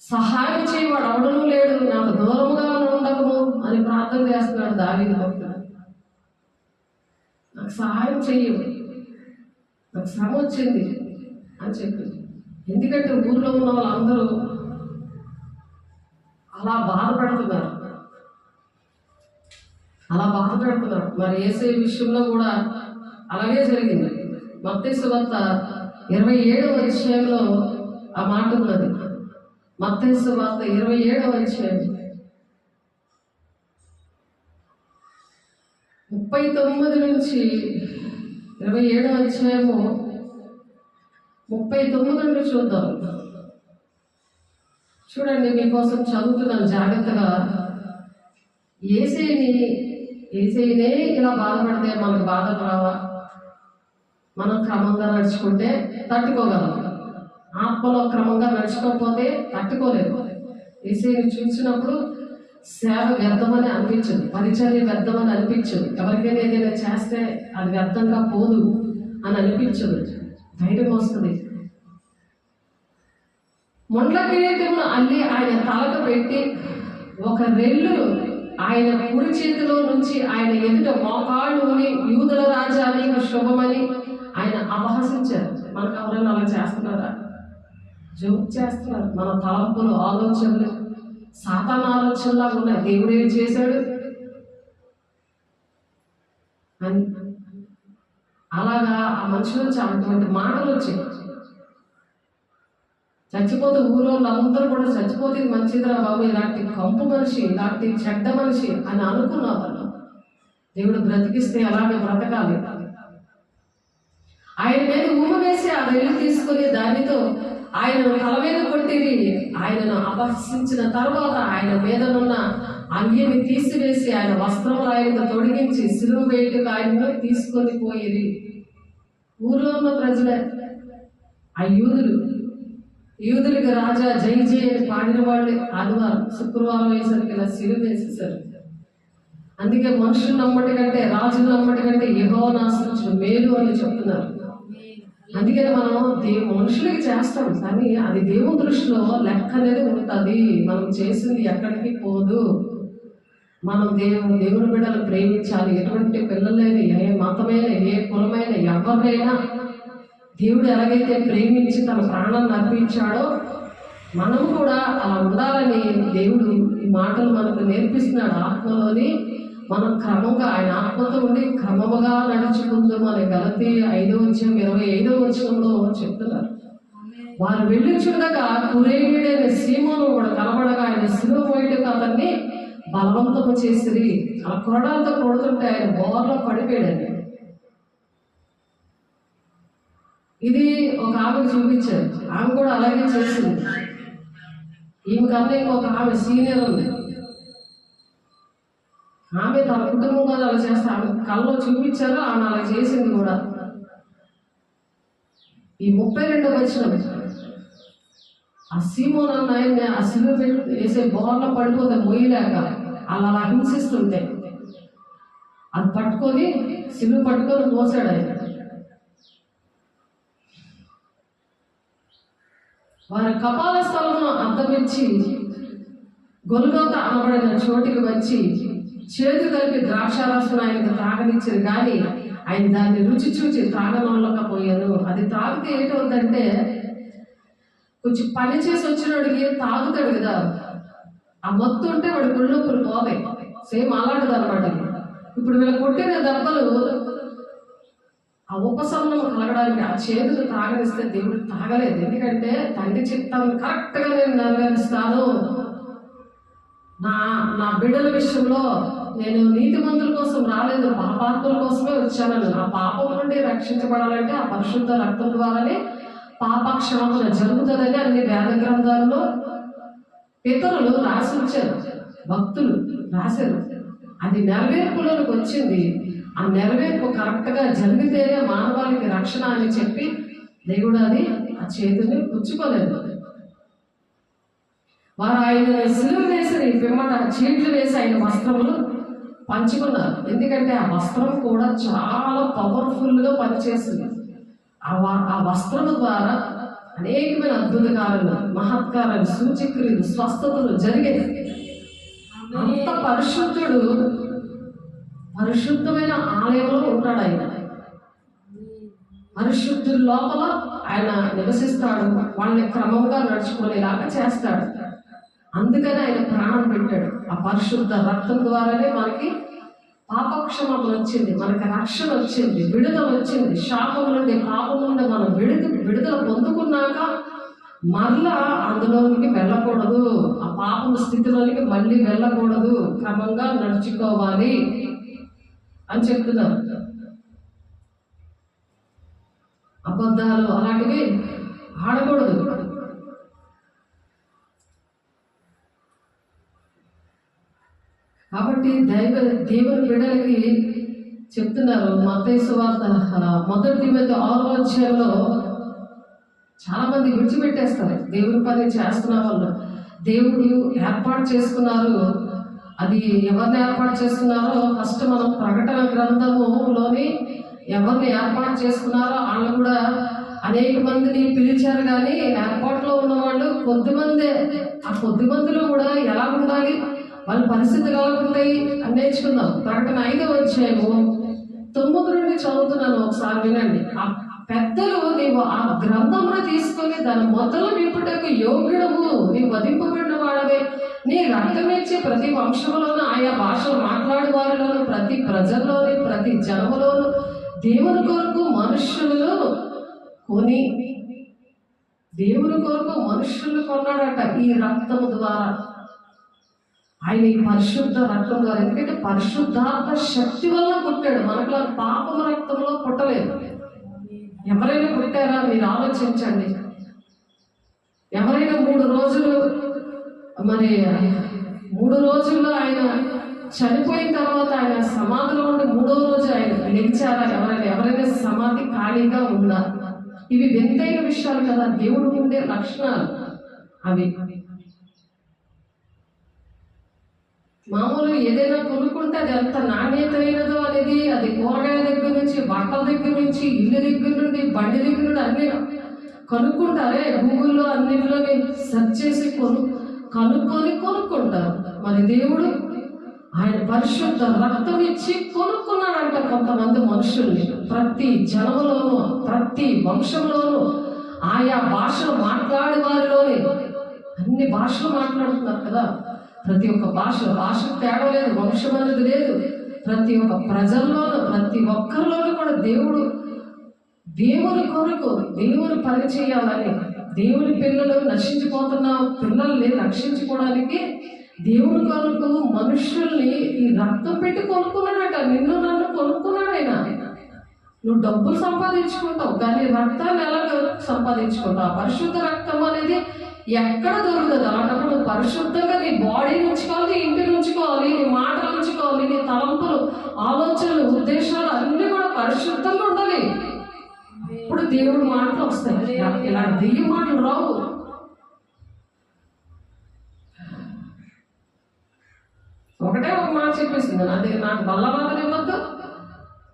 సహాయం చేయవాడు అవడము లేడు, నాకు దూరముగా ఉండకము అని ప్రార్థన చేస్తున్నాడు దావీదు భక్తుడు. నాకు సహాయం చెయ్యవు, నాకు శ్రమ వచ్చింది అని చెప్పి. ఎందుకంటే ఊర్లో ఉన్న వాళ్ళందరూ అలా బాధపడుతున్నారు. మరి యేసయ్య విషయంలో కూడా అలాగే జరిగింది. మత్తయి సువార్త 27వ అధ్యాయంలో ఆ మాట ఉన్నది. మత్తయి సువార్త 27వ అధ్యాయం 39 నుంచి 27వ అధ్యాయము 39 నుండి చూద్దాం. చూడండి, మీకోసం చదువుతున్నాను జాగ్రత్తగా. యేసయ్యనే ఇలా బాధపడితే మనకు బాధలు రావా? మనం క్రమంగా నడుచుకుంటే తట్టుకోగలం. ఆత్మలో క్రమంగా నడుచుకోకపోతే తట్టుకోలేదు. యేసయ్యని చూసినప్పుడు సేవ వ్యర్థమని అనిపించదు, పరిచర్య వ్యర్థమని అనిపించదు, ఎవరికైనా ఏదైనా చేస్తే అది వ్యర్థంగా పోదు అని అనిపించదు, ధైర్యం వస్తుంది. మొండ్ల కిరీటమును అల్లి ఆయన తలకు పెట్టి ఒక రెల్లు ఆయన కుడి చేతిలో నుంచి ఆయన ఎదుట మోకాళ్ళు అని యూదుల రాజా నీకు శుభమని ఆయన అపహసించారు. మనకు ఎవరైనా అలా చేస్తున్నారా? జోక్ చేస్తున్నారు. మన తలంపులు, ఆలోచనలు సాతాను ఆలోచనలాగా ఉన్నాయి. దేవుడు ఏం చేశాడు అని అలాగా ఆ మనుషుల నుంచి అటువంటి మాటలు వచ్చాయి. చచ్చిపోతే ఊరోళ్ళందరూ కూడా చచ్చిపోతే మంచిదిరా బాబు, ఇలాంటి కంపు మనిషి, ఇలాంటి చెడ్డ మనిషి అని అనుకున్న వాళ్ళు దేవుడు బ్రతికిస్తే అలాగే బ్రతకాలి. ఆయన మీద ఊమ వేసి ఆ రెల్లు తీసుకుని దానితో ఆయనను తల మీద కొట్టిరి. ఆయనను అపహసించిన తర్వాత ఆయన మీదనున్న అంగిని తీసివేసి ఆయన వస్త్రములు ఆయనకు తొడిగించి సిలువ వేటుకు ఆయనను తీసుకొని పోయిరి. ఊర్లో ఉన్న ప్రజలే ఆ యూదులకి రాజా జై జై అని పాడిన వాళ్ళే ఆదివారం శుక్రవారం వేసరికి ఇలా సిలువ వేసేసారు. అందుకే మనుషులు నమ్మటి కంటే, రాజులు నమ్మటి కంటే యెహోవాను ఆశ్రయించు మేలు అని చెప్తున్నారు. అందుకని మనం మనుషులకి చేస్తాం, కానీ అది దేవుని దృష్టిలో లెక్క అనేది ఉంటుంది. మనం చేసింది ఎక్కడికి పోదు. మనం దేవుని బిడ్డలు ప్రేమించాలి. ఎటువంటి పిల్లలైనా, ఏ మతమైన, ఏ కులమైన, ఎవరినైనా దేవుడు ఎలాగైతే ప్రేమించి తన ప్రాణాన్ని అర్పించాడో మనము కూడా అలా ఉండాలని దేవుడు ఈ మాటలు మనకు నేర్పిస్తున్నాడు. ఆత్మలోని మనం క్రమంగా ఆయన ఆత్మతో ఉండి క్రమముగా నడుచుకుంటూ మన గలతీ 5:25 చెప్తున్నారు. వారు వెళ్ళిచుండగా కురేయుడైన సీమోను కూడా కనబడగా ఆయన సిలువ మోయుటకు అతన్ని బలవంతము చేసిరి. ఆ కొరడాలతో కొడుతుంటే ఆయన బోర్లో పడిపోయాడు. ఇది ఒక ఆమెకు చూపించారు. ఆమె కూడా అలాగే చేసింది. ఈమె కన్నా ఇంకొక ఆమె సీనియర్ ఉంది. ఆమె తన కుటుంబం కూడా అలా చేస్తే ఆమె కళ్ళలో చూపించారు. ఆమె అలా చేసింది కూడా. ఈ 32వ వచనం, ఆ సీమోను అన్న ఆయన్ని ఆ సిలువ వేసే బోర్లో పడిపోతే మొయ్యలేక అలా హింసిస్తుంటే అది పట్టుకొని సిలువ పట్టుకొని మోసాడు ఆయన. వారి కపాల స్థలమును అద్దమిచ్చి గొల్గోత అనబడిన చోటికి వచ్చి చేదు కలిపి ద్రాక్షారసం ఆయనకు తాగనిచ్చారు. కానీ ఆయన దాన్ని రుచి చూచి తాగనొల్లకపోయాను. అది తాగితే ఏంటవుతుందంటే, కొంచెం పని చేసి వచ్చినోడికి తాగుతాడు కదా, ఆ మత్తు ఉంటే వాడి గుళ్ళొప్పులు పోతాయి. సేమ్ అలాంటిది అనమాట. ఇప్పుడు వీళ్ళు కొట్టిన దెబ్బలు ఆ ఉపశమనం కలగడానికి ఆ చేతులు తాగనిస్తే దేవుడు తాగలేదు. ఎందుకంటే తండ్రి చిత్తాన్ని కరెక్ట్గా నేను నెరవేరుస్తాను. నా బిడ్డల విషయంలో నేను నీతిమంతుల కోసం రాలేదు, పాపాత్ముల కోసమే వచ్చానని. నా పాపం నుండి రక్షించబడాలంటే ఆ పరిశుద్ధ రక్తం ద్వారానే పాప క్షమాపణ జరుగుతుందని అన్ని వేద గ్రంథాల్లో పితరులు రాసి ఉంచారు, భక్తులు రాశారు. అది నెరవేర్పులోకి వచ్చింది. ఆ నెరవేర్పు కరెక్ట్గా జరిగితేనే మానవాళికి రక్షణ అని చెప్పి దేవుడు అది ఆ చేతుల్ని పుచ్చుకోలేదు. వారు ఆయన సిలువ వేసి పిమ్మట చీట్లు వేసి ఆయన వస్త్రములు పంచుకున్నారు. ఎందుకంటే ఆ వస్త్రం కూడా చాలా పవర్ఫుల్గా పనిచేస్తుంది. ఆ వస్త్రము ద్వారా అనేకమైన అద్భుత కార్యాలు, మహత్కారాలు, సూచక్రియలు, స్వస్థతలు జరిగాయి. అంత పరిశుద్ధుడు పరిశుద్ధమైన ఆలయంలో ఉంటాడు. ఆయన పరిశుద్ధుల లోపల ఆయన నివసిస్తాడు. వాళ్ళని క్రమంగా నడుచుకునేలాగా చేస్తాడు. అందుకని ఆయన ప్రాణం పెట్టాడు. ఆ పరిశుద్ధ రక్తం ద్వారానే మనకి పాపక్షమాపణ వచ్చింది, మనకి రక్షణ వచ్చింది, విడుదల వచ్చింది. శాపం నుండి, పాపం నుండి మనం విడుదల పొందుకున్నాక మరలా అందులోనికి వెళ్ళకూడదు. ఆ పాపం స్థితిలోనికి మళ్ళీ వెళ్ళకూడదు, క్రమంగా నడుచుకోవాలి అని చెప్తున్నారు. అబద్ధాలు అలాంటివి ఆడకూడదు. కాబట్టి దేవుని బిడ్డలకి చెప్తున్నారు. మత్తయి సువార్త 1 తిమోతి 6 చాలా మంది విడిచిపెట్టేస్తారు దేవుని పని చేస్తున్న వాళ్ళు. దేవుడు ఏర్పాటు చేసుకున్నారు. అది ఎవరిని ఏర్పాటు చేసుకున్నారో ఫస్ట్ మనం ప్రకటన గ్రంథములోని ఎవరిని ఏర్పాటు చేసుకున్నారో వాళ్ళు కూడా అనేక మందిని పిలిచారు. కానీ ఏర్పాటులో ఉన్నవాళ్ళు కొద్దిమందే. ఆ కొద్దిమందిలో కూడా ఎలా ఉండాలి, వాళ్ళ పరిస్థితులు ఎలా ఉంటాయి అని నేర్చుకుందాం. ప్రకటన 5:9 నుండి చదువుతున్నాను, ఒకసారి వినండి. ఆ పెద్దలు, నీవు ఆ గ్రంథమును తీసుకొని దాని మొదలు విప్పుటకు యోగ్యుడవు, నీవు వధింపబడిన వాడవే, నీ రక్తమిచ్చే ప్రతి వంశంలోను, ఆయా భాషలు మాట్లాడే వారిలోను, ప్రతి ప్రజల్లోని, ప్రతి జనములోను దేవుని కొరకు మనుష్యులను కొని, దేవుని కొరకు మనుష్యులు కొన్నాడట ఈ రక్తము ద్వారా. ఆయన ఈ పరిశుద్ధ రక్తం ద్వారా. ఎందుకంటే పరిశుద్ధాత్మ శక్తి వల్ల పుట్టాడు. మనకు పాపం రక్తంలో పుట్టలేదు. ఎవరైనా పుట్టారా మీరు ఆలోచించండి. ఎవరైనా 3 రోజులు మరి 3 రోజుల్లో ఆయన చనిపోయిన తర్వాత ఆయన సమాధిలో ఉండి 3వ రోజు ఆయన లేచారా? ఎవరైనా సమాధి ఖాళీగా ఉందా? ఇవి వింతైన విషయాలు కదా, దేవుడు ఉండే లక్షణాలు అవి. మామూలు ఏదైనా కొనుక్కుంటే అది ఎంత నాణ్యతైనదో అనేది, అది కూరగాయల దగ్గర నుంచి, బట్టల దగ్గర నుంచి, ఇల్లు దగ్గర నుండి, బండి దగ్గర నుండి అన్ని కనుక్కుంటారే. గూగుల్లో అన్నింటిలోని సెర్చ్ చేసి కొనుక్కుంటారు. మరి దేవుడు ఆయన పరిశుద్ధ రక్తం ఇచ్చి కొనుక్కున్నాడంట కొంతమంది మనుషుల్ని. ప్రతి జనములోను, ప్రతి వంశంలోను, ఆయా భాష మాట్లాడే వారిలోని అన్ని భాషలు మాట్లాడుతున్నారు కదా. ప్రతి ఒక్క భాషకు తేడా లేదు, వంశం అనేది లేదు. ప్రతి ఒక్క ప్రజల్లోనూ ప్రతి ఒక్కరిలోనూ కూడా దేవుని కొరకు దేవుని పని చేయాలని, దేవుని పిల్లలు నశించిపోతున్న పిల్లల్ని రక్షించుకోవడానికి దేవుని కొరకు మనుషుల్ని ఈ రక్తం పెట్టి కొనుక్కున్నాడట. నిన్ను నన్ను కొనుక్కున్నాడు ఆయన. నువ్వు డబ్బులు సంపాదించుకుంటావు కానీ రక్తాన్ని ఎలా సంపాదించుకుంటావు? పరిశుద్ధ రక్తం అనేది ఎక్కడ దొరుకుతుంది? అలాంటప్పుడు నువ్వు పరిశుద్ధంగా నీ బాడీని ఉంచుకోవాలి, నీ ఇంటిని ఉంచుకోవాలి, నీ మాటలు ఉంచుకోవాలి, నీ తలంపులు, ఆలోచనలు, ఉద్దేశాలు అన్నీ కూడా పరిశుద్ధంగా ఉండాలి. ఇప్పుడు దేవుడి మాటలు వస్తాయి. ఇలాంటి దెయ్యం మాటలు రావు. ఒకటే ఒక మాట చెప్పేసింది, అది నాకు బల్లబాధలు ఇవ్వద్దు,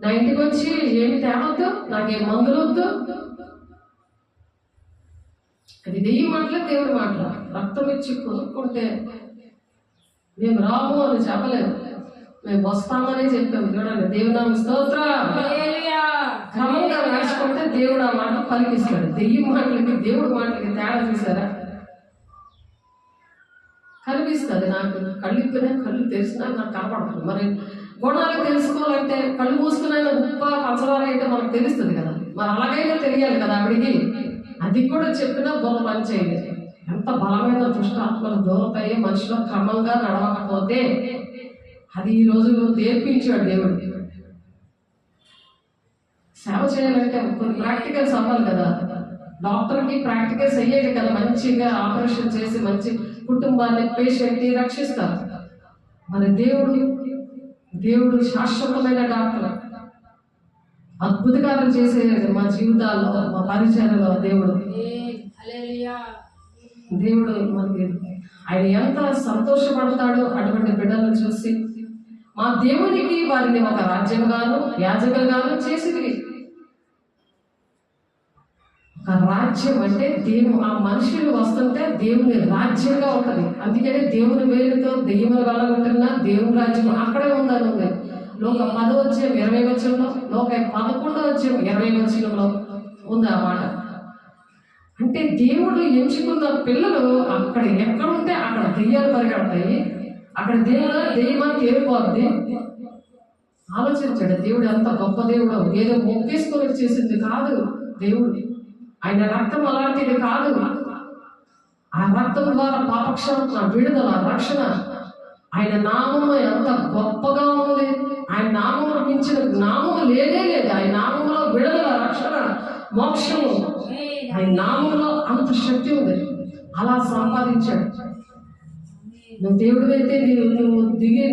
నా ఇంటికి వచ్చి ఏమి తేవద్దు, నాకేం మందులు వద్దు. అది దెయ్యం మాటలే దేవుడి మాటలు. రక్తం ఇచ్చి కొనుక్కుంటే మేము రాము అని చెప్పలేదు, మేము వస్తామని చెప్పాము. చూడండి, దేవునామ స్తోత్రం. క్రమంగా నడుచుకుంటే దేవుడు ఆ మాట పలికిస్తాడు. దెయ్యం మాటలకి దేవుడి మాటలకి తేడా చూసారా? కనిపిస్తుంది. నాకు కళ్ళు ఇప్పినా కళ్ళు తెరిచినా నాకు కనపడుతుంది. మరి గుణాలు తెలుసుకోవాలంటే కళ్ళు మూసుకున్న ఉప్ప పంచదార అయితే మనకు తెలుస్తుంది కదా. మరి అలాగైనా తెలియాలి కదా ఆవిడికి. అది కూడా చెప్పినా బుర్ర పని చేయలేదు. ఎంత బలమైన దుష్టాత్మలు దూరపయ్యే మనుషులు క్రమంగా నడవకపోతే అది ఈరోజు నేర్పించాడు దేవుడు. సేవ చేయాలంటే కొన్ని ప్రాక్టికల్స్ అవ్వాలి కదా. డాక్టర్కి ప్రాక్టికల్స్ అయ్యేది కదా, మంచిగా ఆపరేషన్ చేసి మంచి కుటుంబాన్ని, పేషెంట్ని రక్షిస్తారు. మరి దేవుడు శాశ్వతమైన డాక్టర్, అద్భుతకారం చేసే మా జీవితాల్లో, మా పరిచయంలో దేవుడు మనకి ఆయన ఎంత సంతోషపడతాడో అటువంటి బిడ్డలను చూసి. మా దేవునికి వారిని ఒక రాజ్యంగాను యాజకులుగాను చేసింది. ఒక రాజ్యం అంటే ఆ మనుషులు వస్తుంటే దేవుని రాజ్యంగా ఉంటుంది. అందుకనే దేవుని వేలుతో దెయ్యములు వెళ్ళగొట్టిన దేవుని రాజ్యం అక్కడే ఉందని ఉంది. లోక 10వ అధ్యాయం 20వ వచనంలో, లోక 11వ అధ్యాయం 20వ వచనంలో ఉంది ఆ మాట. అంటే దేవుడు ఎంచుకున్న పిల్లలు అక్కడ ఎక్కడుంటే అక్కడ దెయ్యాలు పరిగెడతాయి. అక్కడ దెయ్యమని తేలిపోద్ది. ఆలోచించాడు దేవుడు ఎంత గొప్ప దేవుడు. ఏదో మొక్కేసుకొని చేసింది కాదు దేవుడు. ఆయన రక్తం అలాంటిది కాదు. ఆ రక్తం ద్వారా పాపక్షమ, విడుదల, రక్షణ. ఆయన నామము ఎంత గొప్పగా ఉంది. ఆయన నామము మించిన నామము లేదే లేదు. ఆయన నామంలో విడుదల, రక్షణ, మోక్షము. ఆయన నామంలో అంత శక్తి ఉంది. అలా సంపాదించాడు. నువ్వు దేవుడు అయితే నువ్వు దిగి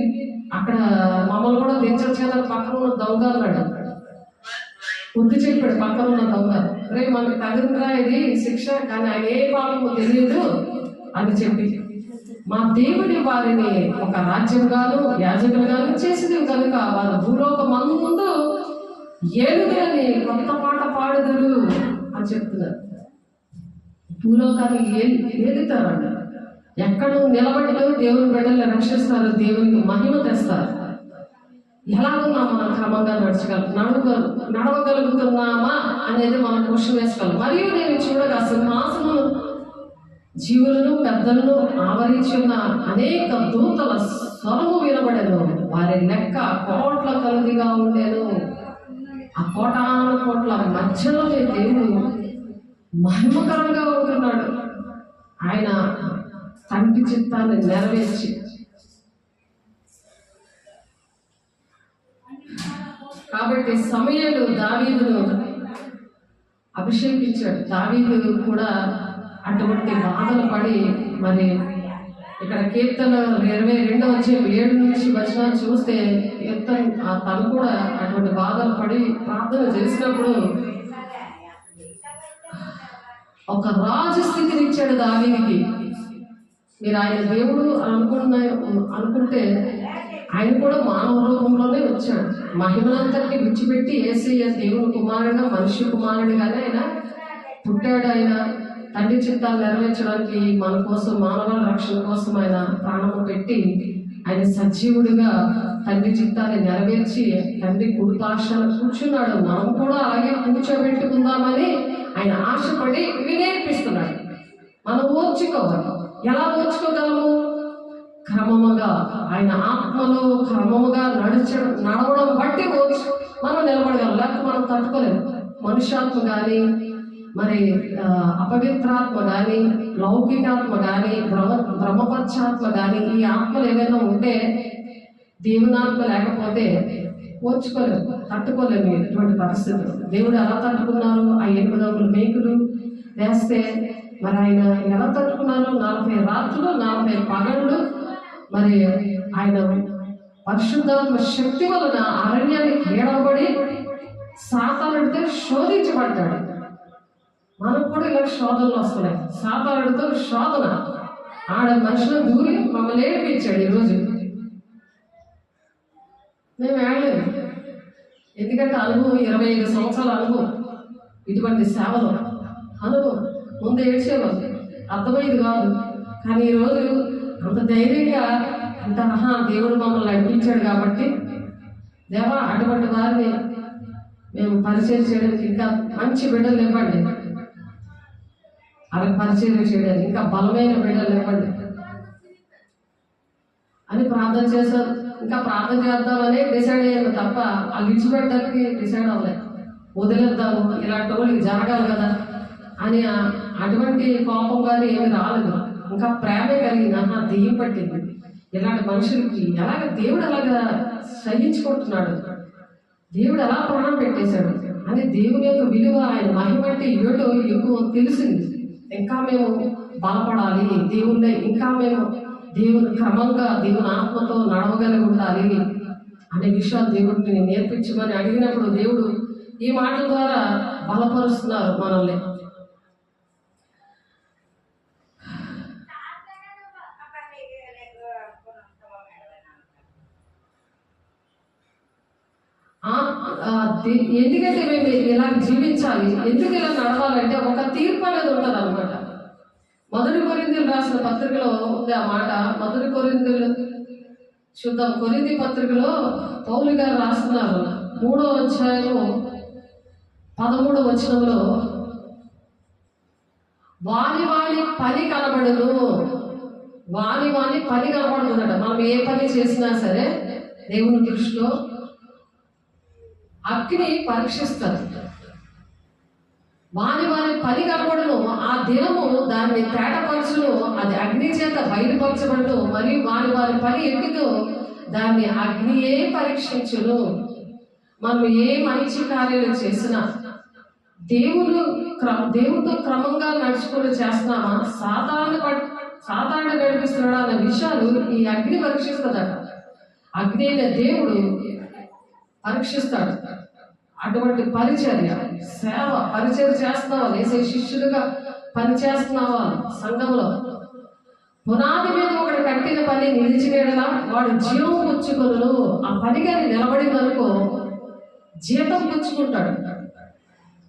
అక్కడ మమ్మల్ని కూడా దించచ్చు కదా. పక్కన ఉన్న దొంగ అన్నాడు, బుద్ధి చెప్పాడు పక్కన ఉన్న దొంగ. రే మనకి తగినరా ఇది శిక్ష, కానీ ఆయన ఏ పాపము తెలియదు అని చెప్పి మా దేవుడి వారిని ఒక రాజ్యంగాను యాజకులుగాను చేసింది కనుక వారు భూలోకమందు ఏలుగురని కొత్త పాట పాడుదురు అని చెప్తున్నారు. భూలోకాన్ని ఏలుతారంట. ఎక్కడ నిలబడిలో దేవుని బిడ్డల్ని రక్షిస్తారు, దేవునికి మహిమ తెస్తారు. ఎలాగున్నా మనం క్రమంగా నడవగలుగుతున్నామా అనేది మనం క్వశ్చన్ వేసుకోవాలి. మరియు నేను చూడగా సింహాసనం జీవులను పెద్దలను ఆవరించి ఉన్న అనేక దూతల స్వరము వినబడేను. వారి లెక్క కోట్ల కొలదిగా ఉండేను. ఆ కోటాను కోట్ల మధ్యలోనే దేవుడు మహిమకరంగా ఉంటున్నాడు. ఆయన తండ్రి చిత్తాన్ని నెరవేర్చి. కాబట్టి సమూయేలు దావీదును అభిషేకించాడు. దావీదు కూడా అటువంటి బాధలు పడి, మరి ఇక్కడ కీర్తన 22వ అధ్యాయం 7 నుంచి వచనాలు చూస్తే తను కూడా అటువంటి బాధలు పడి ప్రార్థన చేసినప్పుడు ఒక రాజు స్థితిని ఇచ్చాడు దావీదుకి. మీరు ఆయన దేవుడు అనుకుంటే ఆయన కూడా మానవ రూపంలోనే వచ్చాడు. మహిమనంతటిని విడిచిపెట్టి యేసయ్య దేవుని కుమారుడుగా, మనిషి కుమారుడిగానే ఆయన పుట్టాడు. ఆయన తండ్రి చిత్తాలు నెరవేర్చడానికి మన కోసం, మానవాల రక్షణ కోసం ఆయన ప్రాణము పెట్టి ఆయన సజీవుడిగా తండ్రి చిత్తాన్ని నెరవేర్చి తండ్రి కుడిపార్శ్వాన కూర్చున్నాడు. మనం కూడా అలాగే కూర్చోబెట్టుకుందామని ఆయన ఆశపడి ఇవి నేర్పిస్తున్నాడు. మనం ఓర్చుకోవాలి. ఎలా ఓర్చుకోగలము? క్రమముగా ఆయన ఆత్మలో క్రమముగా నడవడం బట్టి మనం నిలబడగలం, లేకపోతే మనం తట్టుకోలేము. మనుష్యాత్మ కానీ, మరి అపవిత్రాత్మ కానీ, లౌకికాత్మ కానీ, బ్రహ్మపక్షాత్మ కానీ, ఈ ఆత్మలు ఏదైనా ఉంటే, దేవునాత్మ లేకపోతే ఓర్చుకోలేము, తట్టుకోలేము ఇటువంటి పరిస్థితులు. దేవుడు ఎలా తట్టుకున్నారు? ఆ 8 మేకులు వేస్తే మరి ఆయన ఎలా తట్టుకున్నారు? 40 రాత్రులు 40 పగళ్ళు మరి ఆయన పరిశుద్ధాత్మ శక్తి వలన అరణ్యానికి ఏడవబడి సాతానుడితో శోధించబడ్డాడు. మనకు కూడా ఇలా శోధనలు వస్తున్నాయి. సాతానుడితో శోధన, ఆడ మనుషులు దూరి మమ్మల్ని ఏడిపించాడు. ఈరోజు మేము ఏడలేదు, ఎందుకంటే అనుభవం 25 సంవత్సరాల అనుభవం, ఇటువంటి సేవలు అనుభవం. ముందు ఏడ్చేవాళ్ళు, అర్థమయ్యేది కాదు. కానీ ఈరోజు అంత ధైర్యంగా అంటే దేవుడు మమ్మల్ని నడిపించాడు కాబట్టి, దేవా అటువంటి వారిని మేము పరిచయం చేయడానికి ఇంకా మంచి బిడ్డలు ఇవ్వండి, వాళ్ళకి పరిచయం చేయడానికి ఇంకా బలమైన బిడ్డలు ఇవ్వండి అని ప్రార్థన చేశారు. ఇంకా ప్రార్థన చేద్దామని డిసైడ్ అయ్యాను తప్ప వాళ్ళు విడిచిపెట్టడానికి డిసైడ్ అవ్వలేదు. వదిలేద్దాము, ఇలాంటి వాళ్ళకి జరగాలి కదా అని అటువంటి కోపం కానీ ఏమి రాలేదు. ఇంకా ప్రేమే కలిగింది. దెయ్యం పట్టింది, ఇలాంటి మనుషులకి ఎలాగ దేవుడు అలాగా సహించుకుంటున్నాడు, దేవుడు ఎలా ప్రాణం పెట్టేశాడు అని దేవుని యొక్క విలువ, ఆయన మహిమ అంటే ఏటో ఎక్కువ తెలిసింది. ఇంకా మేము బలపడాలి దేవుణ్ణి, ఇంకా మేము దేవుని క్రమంగా దేవుని ఆత్మతో నడవగలిగి ఉండాలి అనే విషయాలు దేవుడిని నేర్పించమని అడిగినప్పుడు దేవుడు ఈ మాటల ద్వారా బలపరుస్తున్నారు మనల్ని. ఎందుకంటే మేము ఇలా జీవించాలి, ఎందుకు ఇలా నడవాలంటే ఒక తీర్పు అనేది ఉంటుంది అనమాట. 1 కొరింథీయులు రాసిన పత్రికలో ఉంది ఆ మాట. 1 కొరింథీయులు చూద్దాం. కొరింథీ పత్రికలో పౌలు గారు రాస్తున్నారు, 3వ అధ్యాయము 13వ వచనంలో, వాని పని కనబడును. వాని పని కనబడుతుందట. మనం ఏ పని చేసినా సరే దేవుని దృష్టిలో అగ్ని పరీక్షిస్తారు. వాని పని కనబడును, ఆ దినము దాన్ని తేటపరచును, అది అగ్ని చేత బయలుపరచబడును, మరియు వాని పని ఎట్టిదో దాన్ని అగ్నియే పరీక్షించును. మనం ఏ మంచి కార్యాలు చేసినా దేవుడితో క్రమంగా నడుచుకుని చేస్తున్నామా, సాతాను నడిపిస్తున్నాడా అనే విషయాలు ఈ అగ్ని పరీక్షిస్తుందట. అగ్ని అయిన దేవుడు పరీక్షిస్తాడు. అటువంటి పరిచర్య, సేవ, పరిచర్య చేస్తున్నావా, లేసే శిష్యులుగా పనిచేస్తున్నావా సంఘంలో? పునాది మీద ఒకటి కట్టిన పని నిలిచివేయడా వాడు జీవం పుచ్చుకొను. ఆ పని కానీ నిలబడిందనుకో జీతం పుచ్చుకుంటాడు,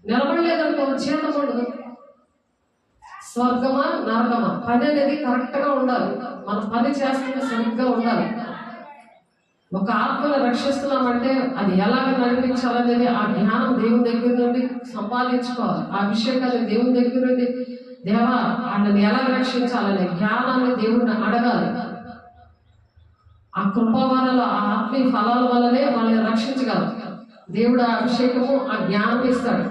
నిలబడలేదనుకో జీతం ఉండదు. స్వర్గమా నరకమా, పని అనేది కరెక్ట్గా ఉండాలి. మన పని చేస్తున్న సరిగ్గా ఉండాలి. ఒక ఆత్మను రక్షిస్తున్నామంటే అది ఎలాగ నడిపించాలనేది ఆ జ్ఞానం దేవుని దగ్గర నుండి సంపాదించుకోవాలి. ఆ విషయాన్ని దేవుని దగ్గర నుండి, దేవా వాళ్ళని ఎలా రక్షించాలనే జ్ఞానాన్ని దేవుడిని అడగాలి. ఆ కృపావరాలు, ఆ ఆత్మీయ ఫలాల వల్లనే వాళ్ళని రక్షించగలరు. దేవుడు ఆ అభిషేకము, ఆ జ్ఞానం ఇస్తాడు.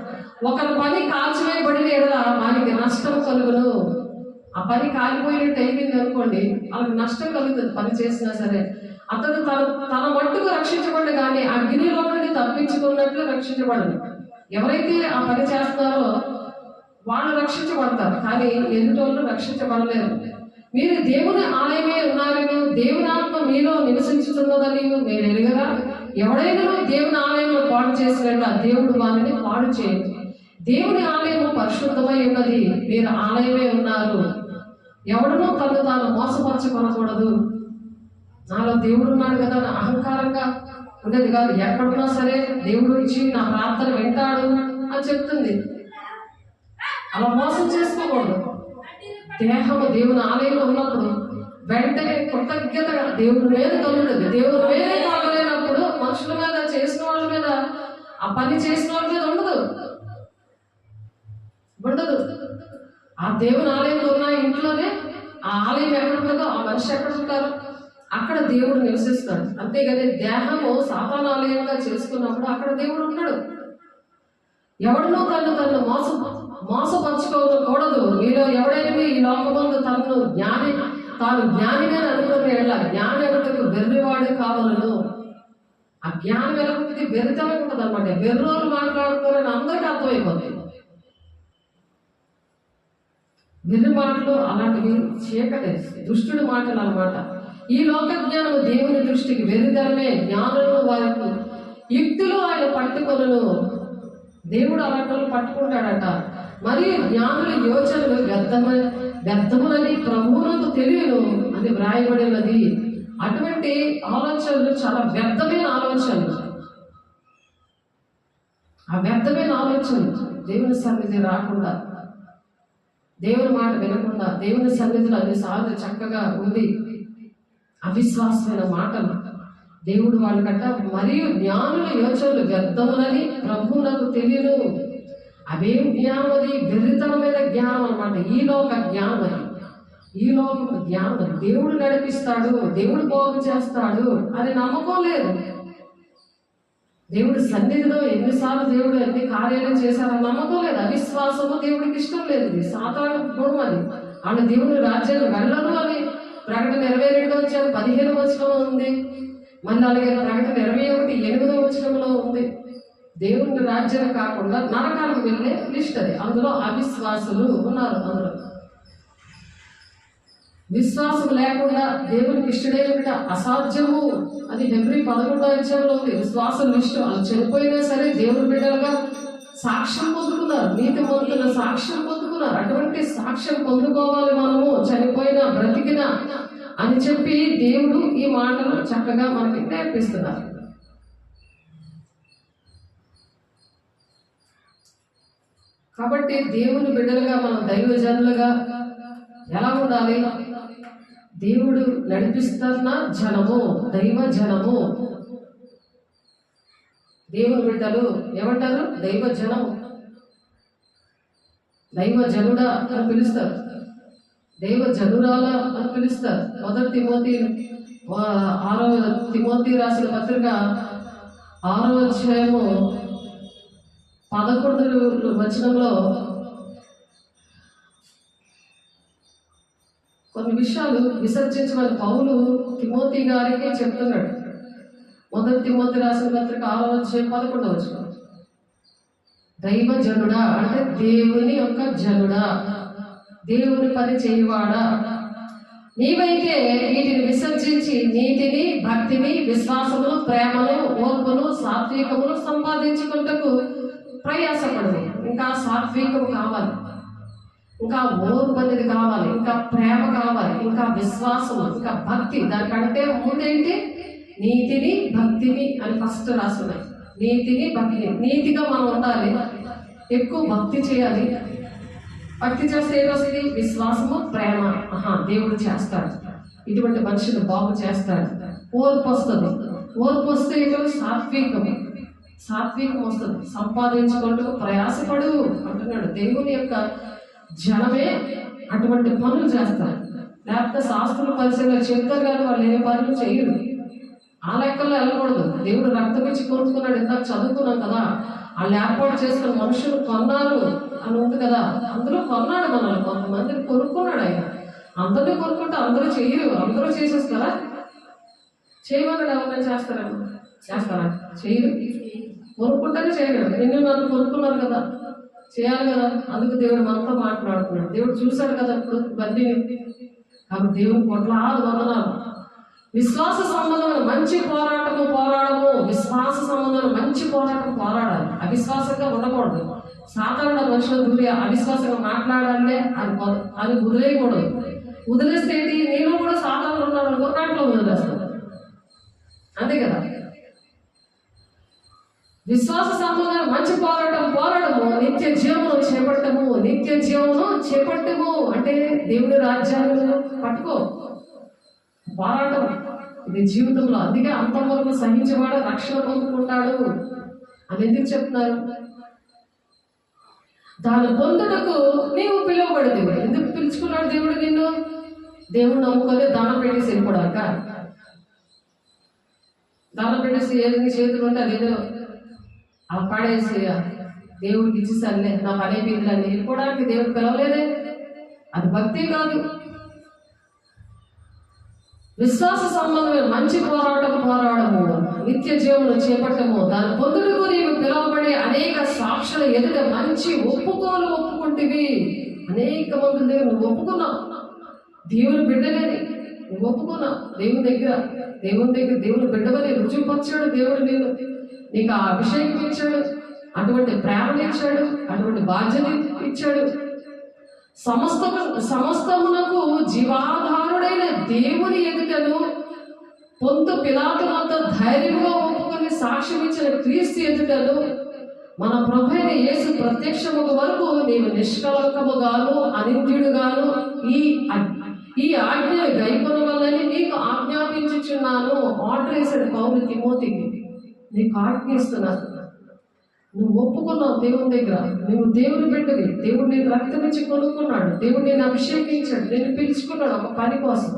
ఒకరి పని కాల్చివేయబడిన ఎడల వారికి నష్టం కలుగును. ఆ పని కాలిపోయినట్టు అయిపోయింది అనుకోండి, వాళ్ళకి నష్టం కలుగుతుంది. పని చేసినా సరే అతడు తన మట్టుకు రక్షించబడి కానీ అగ్నిలో నుండి తప్పించుకున్నట్లు రక్షించబడదు. ఎవరైతే ఆ పని చేస్తున్నారో వాళ్ళు రక్షించబడతారు, కానీ ఎదుటోళ్ళు రక్షించబడలేరు. మీరు దేవుని ఆలయమే ఉన్నారని, దేవుని ఆత్మ మీలో నివసించుతున్నదని మీరు ఎరుగరా? ఎవడైనా దేవుని ఆలయంలో పాడు చేసినట్ల దేవుడు వారిని పాడు చేయదు. దేవుని ఆలయము పరిశుద్ధమై ఉన్నది, మీరు ఆలయమే ఉన్నారు. ఎవడనూ తను తాను మోసపరచుకోనకూడదు. నాలో దేవుడు ఉన్నాడు కదా అని అహంకారంగా ఉండేది కాదు. ఎక్కడున్నా సరే దేవుడు వచ్చి నా ప్రార్థన వింటాడు అని చెప్తుంది. అలా మోసం చేసుకోకూడదు. దేహము దేవుని ఆలయంలో ఉన్నప్పుడు వెంటనే కృతజ్ఞతగా దేవుడి మీద కలుగుతుంది. దేవుడి మీదే కలగలేనప్పుడు మనుషుల మీద, చేసిన వాళ్ళ మీద, ఆ పని చేసిన వాళ్ళ మీద ఉండదు. ఆ దేవుని ఆలయంలో ఉన్న ఇంట్లోనే ఆ ఆలయం ఎక్కడ ఉంటుందో ఆ మనిషి ఎక్కడ ఉంటారు, అక్కడ దేవుడు నివసిస్తాడు. అంతేగాని దేహము సాతానాలయంగా చేసుకున్నప్పుడు అక్కడ దేవుడు ఉన్నాడు. ఎవడనో తను మోసపరుచుకోకూడదు. మీలో ఎవడైనా ఈ లోకమందు తాను జ్ఞానిగా అనుకునే జ్ఞాని ఎవరికి వెర్రివాడే కావాలను. ఆ జ్ఞానం ఎలాంటిది వెర్రితనం ఉంటుంది అనమాట. వెర్రోలు మాట్లాడుకోవాలని అందరికీ అర్థమైపోతుంది. వెర్రి మాటలు అలాంటివి చీకటి దుష్టుడి మాటలు అన్నమాట. ఈ లోక జ్ఞానం దేవుని దృష్టికి వెర్రితనమే. జ్ఞానులు వారికి యుక్తులు ఆయన పట్టుకొను. దేవుడు అలాంటి పట్టుకుంటాడట. మరియు జ్ఞానుల యోచనలు వ్యర్థములని ప్రభువునకు తెలియను అని వ్రాయబడినది. అటువంటి ఆలోచనలు చాలా వ్యర్థమైన ఆలోచనలు. ఆ వ్యర్థమైన ఆలోచనలు దేవుని సన్నిధి రాకుండా, దేవుని మాట వినకుండా, దేవుని సన్నిధిలో అన్నిసార్లు చక్కగా ఉంది అవిశ్వాసమైన మాటలు దేవుడు వాళ్ళకట. మరియు జ్ఞానుల యోచనలు వ్యర్థములని ప్రభువునకు తెలియను. అవేం జ్ఞానం? అది వెర్రితనమైన జ్ఞానం అనమాట. ఈ లోక జ్ఞానం అది. ఈ లోక జ్ఞానం అది. దేవుడు నడిపిస్తాడు, దేవుడు బాగు చేస్తాడు అని నమ్మకం లేదు. దేవుడి సన్నిధిలో ఎన్నిసార్లు దేవుడు ఎన్ని కార్యాలు చేశారని నమ్మకం లేదు. అవిశ్వాసము దేవుడికి ఇష్టం లేదు. ఇది సాతాను గుణం. అది వాళ్ళు దేవుని రాజ్యాన్ని వెళ్ళరు అని ప్రకటన 22:15 ఉంది. మళ్ళీ అలాగే ప్రకటన 21:8 ఉంది. దేవుని రాజ్యం కాకుండా నరకాలకు వెళ్ళే లిస్ట్ అది. అందులో అవిశ్వాసులు ఉన్నారు. అందులో విశ్వాసం లేకుండా దేవునికి ఇష్టడేమిట అసాధ్యము అది హెబ్రీ 11:5 ఉంది. విశ్వాసం లిస్టు వాళ్ళు చనిపోయినా సరే దేవుని బిడ్డలుగా సాక్ష్యం పొందుకున్నారు, నీతి మంతుల సాక్ష్యం పొందుకున్నారు. అటువంటి సాక్ష్యం పొందుకోవాలి మనము, చనిపోయినా బ్రతికినా అని చెప్పి దేవుడు ఈ మాటలు చక్కగా మనకి నేర్పిస్తున్నారు. కాబట్టి దేవుని బిడ్డలుగా మనం దైవజనులుగా ఎలా ఉండాలి? దేవుడు నడిపిస్తున్న జనము, దైవ జనము. దేవుని బిడ్డలు ఏమంటారు? దైవ జనము. దైవ జనుడా అని పిలుస్తారు, దైవ జనురాల అని పిలుస్తారు. 1 తిమోతి 6వ తిమోతి రాసిన పత్రిక 6వ అధ్యాయము 11 కొన్ని విషయాలు విసర్జించమని పౌలు తిమోతి గారికి చెప్తున్నాడు. 1 తిమోతి రాసిన పత్రిక 6వ అధ్యాయం 11 దైవ జనుడా అంటే దేవుని యొక్క జనుడా, దేవుని పని చేయవాడా, నీవైతే వీటిని విసర్జించి నీతిని, భక్తిని, విశ్వాసమును, ప్రేమను, ఓర్పును, సాత్వికమును సంపాదించుకుంటకు ప్రయాసపడు. ఇంకా సాత్వికం కావాలి, ఇంకా ఓర్పు అనేది కావాలి, ఇంకా ప్రేమ కావాలి, ఇంకా విశ్వాసము, ఇంకా భక్తి. దానికంటే ముందేంటి? నీతిని, భక్తిని అని ఫస్ట్ రాస్తున్నాయి. నీతిని, భక్తిని. నీతిగా మనం ఉండాలి, ఎక్కువ భక్తి చేయాలి. భక్తి చేస్తే ఏదొస్తుంది? విశ్వాసము, ప్రేమ. దేవుడు చేస్తాడు, ఇటువంటి మనుషులు బాగు చేస్తాడు. ఓర్పు వస్తుంది. ఓర్పు వస్తే ఏదో సాత్వికము, సాత్వికం వస్తుంది. సంపాదించుకుంటూ ప్రయాసపడు అంటున్నాడు. దేవుని యొక్క జనమే అటువంటి పనులు చేస్తారు. లేకపోతే శాస్త్రుల పరిశీలన చెప్తారు కానీ వాళ్ళు ఏ పనులు చేయరు. ఆ లెక్కల్లో వెళ్ళకూడదు. దేవుడు రక్తం ఇచ్చి కొనుక్కున్నాడు. ఇందాక చదువుకున్నాం కదా, వాళ్ళు ఏర్పాటు చేసుకున్న మనుషులు కొన్నారు అని ఉంది కదా, అందులో కొన్నాడు మనల్ని. కొంతమందిని కొనుక్కున్నాడు ఆయన. అందరినీ కొనుక్కుంటే అందరూ చెయ్యరు, అందరూ చేసేస్తారా? చేయమన్నాడు. ఎవరైనా చేస్తారా? చేయరు. కొనుక్కుంటేనే చేయరు. నిన్ను నన్ను కొనుక్కున్నారు కదా, చేయాలి కదా. అందుకు దేవుడు మనతో మాట్లాడుతున్నాడు. దేవుడు చూశాడు కదా ఇప్పుడు ఇవన్నీ. కాబట్టి దేవుడు కొట్లాది వందనాలు. విశ్వాస సంబంధమైన మంచి పోరాడము. విశ్వాస సంబంధమైన మంచి పోరాడాలి. అవిశ్వాసంగా ఉండకూడదు. సాధారణ మనుషుల గురి అవిశ్వాసంగా మాట్లాడాలే అది వదిలేయకూడదు. వదిలేస్తే ఏంటి? నేను కూడా సాధారణ ఉన్నాడు కొన్నాట్లో వదిలేస్తాను, అంతే కదా. విశ్వాస సంబంధమైన మంచి పోరాడము, నిత్య జీవమును చేపట్టము అంటే దేవుని రాజ్యాన్ని పట్టుకో. పోరాటం ఇది జీవితంలో. అందుకే అంతవరకు సహించేవాడు రక్షణ పొందుకుంటాడు అని ఎందుకు చెప్తున్నారు? దాని పొందుటకు నీవు పిలువబడేది. ఎందుకు పిలుచుకున్నాడు దేవుడు నిన్ను? దేవుడు నమ్ముకొని దండం పెట్టేసి వెళ్ళిపోడాక, దండం పెట్టేసి ఏది చేతులు ఉంటే అదేదో అలా పడేసి దేవుడికి ఇచ్చేసరిలే నా పని అయిపోయింది అని వెళ్ళిపోవడానికి దేవుడు పిలవలేదే. అది భక్తి కాదు. విశ్వాస సంబంధమైన మంచి పోరాడము, నిత్య జీవనం చేపట్టము, దాని పొందుడుకు నీవు పిలువబడి అనేక సాక్షుల ఎదుట మంచి ఒప్పుకుంటివి. అనేక మంది దగ్గర నువ్వు ఒప్పుకున్నావు, దేవుని బిడ్డలేని నువ్వు ఒప్పుకున్నావు. దేవుని దగ్గర దేవుని బిడ్డవని రుజువుపరిచాడు దేవుడు. నీకు ఆ అభిషేకం ఇచ్చాడు, అటువంటి ప్రేమను ఇచ్చాడు, అటువంటి బాధ్యత ఇచ్చాడు. సమస్తమునకు జీవాధారుడైన దేవుని ఎదుటను పొంతు పిలాతులంతా ధైర్యంగా ఒప్పుకొని సాక్ష్యం ఇచ్చిన క్రీస్తు ఎదుటను మన ప్రభువైన యేసు ప్రత్యక్షము వరకు నీవు నిష్కలంకముగాను అనింద్యుడుగాను ఈ ఆజ్ఞ గైకొనవలని నీకు ఆజ్ఞాపించుచున్నాను. ఆర్డర్ వేసాడు పౌలు తిమోతికి, నీకు ఆజ్ఞిస్తున్నాను. నువ్వు ఒప్పుకున్నావు దేవుని దగ్గర, నువ్వు దేవుని బిడ్డవి. దేవుడు నేను రక్తం ఇచ్చి కొనుక్కున్నాడు, దేవుడు నేను అభిషేకించాడు, నేను పిలుచుకున్నాడు ఒక పని కోసం.